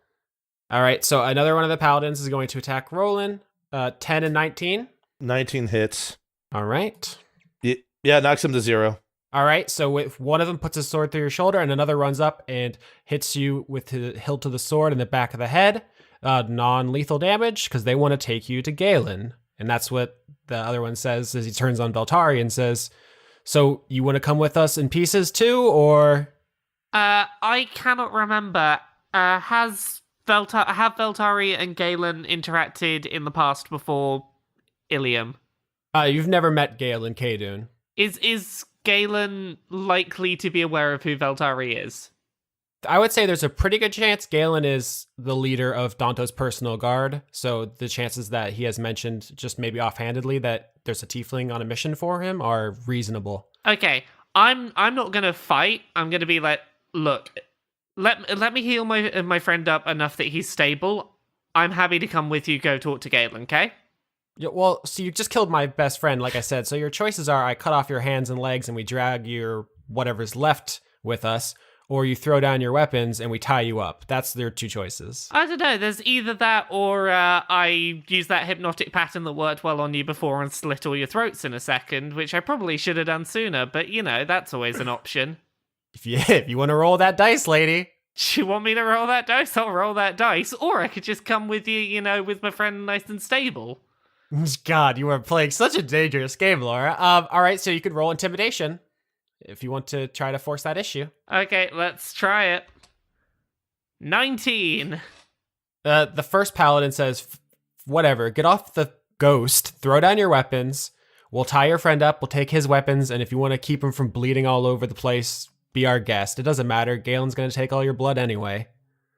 Speaker 7: All right, so another one of the paladins is going to attack Roland. 10 and 19.
Speaker 6: 19 hits.
Speaker 7: All right.
Speaker 6: Yeah, knocks him to 0.
Speaker 7: All right, so if one of them puts his sword through your shoulder and another runs up and hits you with the hilt of the sword in the back of the head, non-lethal damage, because they want to take you to Galen. And that's what the other one says as he turns on Veltari and says, so you want to come with us in pieces too, or?
Speaker 4: I cannot remember. Have Veltari and Galen interacted in the past before Ilium?
Speaker 7: You've never met Galen Kaydun.
Speaker 4: Is Galen likely to be aware of who Veltari is?
Speaker 7: I would say there's a pretty good chance Galen is the leader of Danto's personal guard, so the chances that he has mentioned just maybe offhandedly that there's a tiefling on a mission for him are reasonable.
Speaker 4: Okay, I'm not gonna fight. I'm gonna be like, look, let me heal my friend up enough that he's stable. I'm happy to come with you. Go talk to Galen, okay?
Speaker 7: Yeah, well, so you just killed my best friend, like I said. So your choices are: I cut off your hands and legs, and we drag your whatever's left with us. Or you throw down your weapons and we tie you up. That's their two choices.
Speaker 4: I don't know. There's either that or I use that hypnotic pattern that worked well on you before and slit all your throats in a second, which I probably should have done sooner, but that's always an option.
Speaker 7: If you want to roll that dice, lady.
Speaker 4: Do you want me to roll that dice? I'll roll that dice. Or I could just come with you, with my friend nice and stable.
Speaker 7: God, you are playing such a dangerous game, Laura. All right, so you could roll intimidation if you want to try to force that issue.
Speaker 4: Okay, let's try it. 19.
Speaker 7: The first paladin says, whatever, get off the ghost, throw down your weapons, we'll tie your friend up, we'll take his weapons, and if you want to keep him from bleeding all over the place, be our guest. It doesn't matter, Galen's going to take all your blood anyway.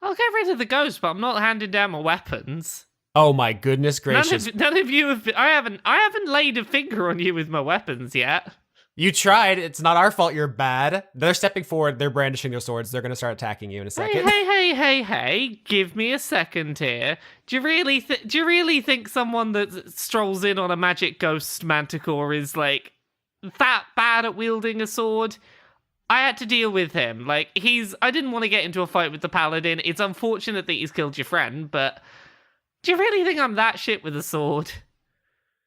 Speaker 4: I'll get rid of the ghost, but I'm not handing down my weapons.
Speaker 7: Oh my goodness gracious.
Speaker 4: None of you have... I haven't laid a finger on you with my weapons yet.
Speaker 7: You tried. It's not our fault you're bad. They're stepping forward. They're brandishing their swords. They're going to start attacking you in a second.
Speaker 4: Hey. Give me a second here. Do you really think someone that strolls in on a magic ghost manticore is, like, that bad at wielding a sword? I had to deal with him. Like, I didn't want to get into a fight with the paladin. It's unfortunate that he's killed your friend, but do you really think I'm that shit with a sword?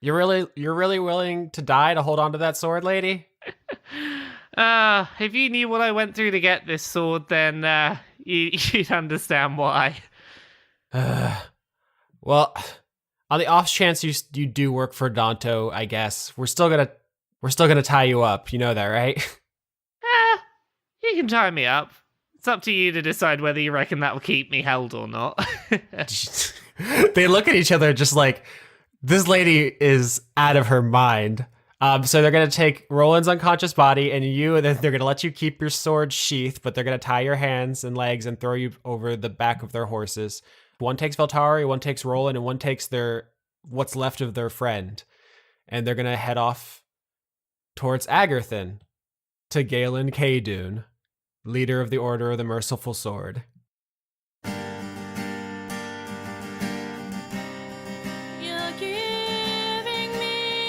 Speaker 7: You're really willing to die to hold on to that sword, lady?
Speaker 4: If you knew what I went through to get this sword, then you'd understand why.
Speaker 7: Well, on the off chance you do work for Danto, I guess we're still gonna tie you up. You know that, right?
Speaker 4: You can tie me up. It's up to you to decide whether you reckon that will keep me held or not.
Speaker 7: They look at each other just like, this lady is out of her mind. So they're going to take Roland's unconscious body and then they're going to let you keep your sword sheathed, but they're going to tie your hands and legs and throw you over the back of their horses. One takes Veltari, one takes Roland, and one takes what's left of their friend. And they're going to head off towards Agarthan to Galen Kaydun, leader of the Order of the Merciful Sword.
Speaker 3: You're giving me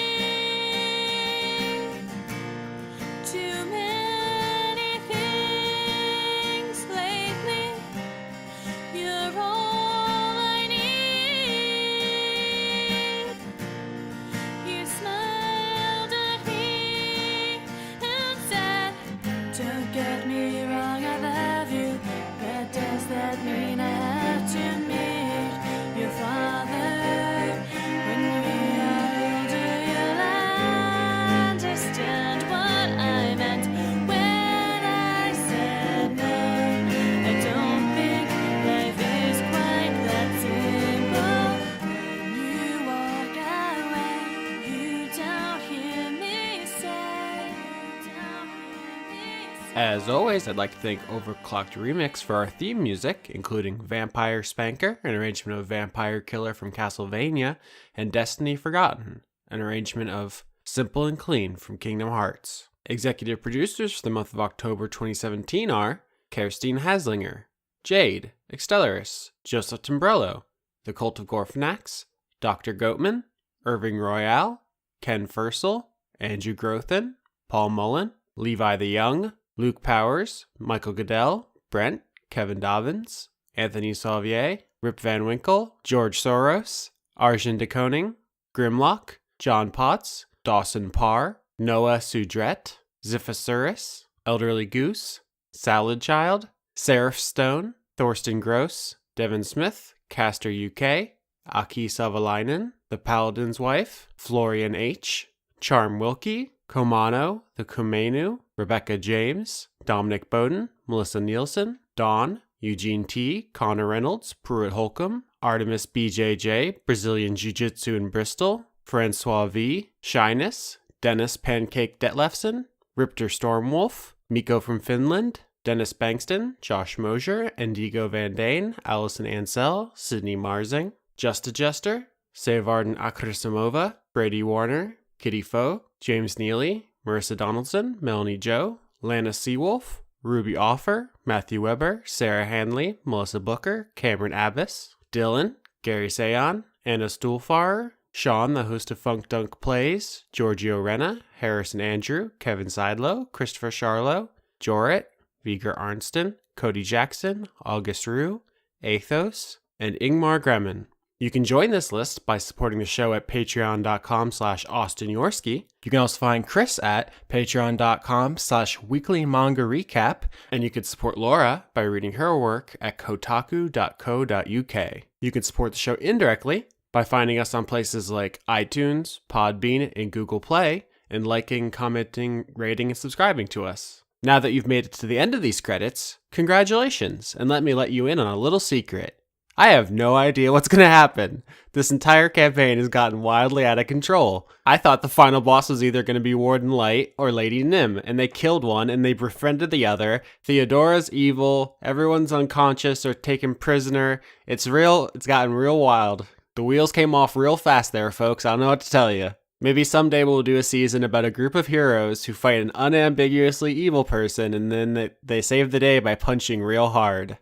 Speaker 7: As always, I'd like to thank Overclocked Remix for our theme music, including Vampire Spanker, an arrangement of Vampire Killer from Castlevania, and Destiny Forgotten, an arrangement of Simple and Clean from Kingdom Hearts. Executive producers for the month of October 2017 are Kerstine Haslinger, Jade, Extellaris, Joseph Timbrello, The Cult of Gorfanax, Dr. Goatman, Irving Royale, Ken Fursel, Andrew Grothin, Paul Mullen, Levi the Young, Luke Powers, Michael Goodell, Brent, Kevin Dobbins, Anthony Sauvier, Rip Van Winkle, George Soros, Arjun de Koning, Grimlock, John Potts, Dawson Parr, Noah Sudret, Ziphosaurus, Elderly Goose, Salad Child, Seraph Stone, Thorsten Gross, Devin Smith, Caster UK, Aki Savalainen, The Paladin's Wife, Florian H., Charm Wilkie, Komano, The Kumenu, Rebecca James, Dominic Bowden, Melissa Nielsen, Dawn, Eugene T., Connor Reynolds, Pruitt Holcomb, Artemis BJJ, Brazilian Jiu-Jitsu in Bristol, Francois V., Shyness, Dennis Pancake Detlefson, Ripter Stormwolf, Miko from Finland, Dennis Bankston, Josh Mosier, Indigo Van Dane, Allison Ansell, Sydney Marsing, Just a Jester, Sevarden Akrisimova, Brady Warner, Kitty Foe, James Neely, Marissa Donaldson, Melanie Joe, Lana Seawolf, Ruby Offer, Matthew Weber, Sarah Hanley, Melissa Booker, Cameron Abbas, Dylan, Gary Sayon, Anna Stuhlfarer, Sean, the host of Funk Dunk Plays, Giorgio Renna, Harrison Andrew, Kevin Seidlow, Christopher Charlo, Jorit, Viger Arnston, Cody Jackson, August Rue, Athos, and Ingmar Gremmen. You can join this list by supporting the show at patreon.com/AustinYorsky. You can also find Chris at patreon.com/weeklymanga-recap, and you can support Laura by reading her work at kotaku.co.uk. You can support the show indirectly by finding us on places like iTunes, Podbean, and Google Play, and liking, commenting, rating, and subscribing to us. Now that you've made it to the end of these credits, congratulations, and let me let you in on a little secret. I have no idea what's going to happen. This entire campaign has gotten wildly out of control. I thought the final boss was either going to be Warden Light or Lady Nim, and they killed one and they befriended the other. Theodora's evil, everyone's unconscious or taken prisoner. It's gotten real wild. The wheels came off real fast there, folks. I don't know what to tell you. Maybe someday we'll do a season about a group of heroes who fight an unambiguously evil person and then they save the day by punching real hard.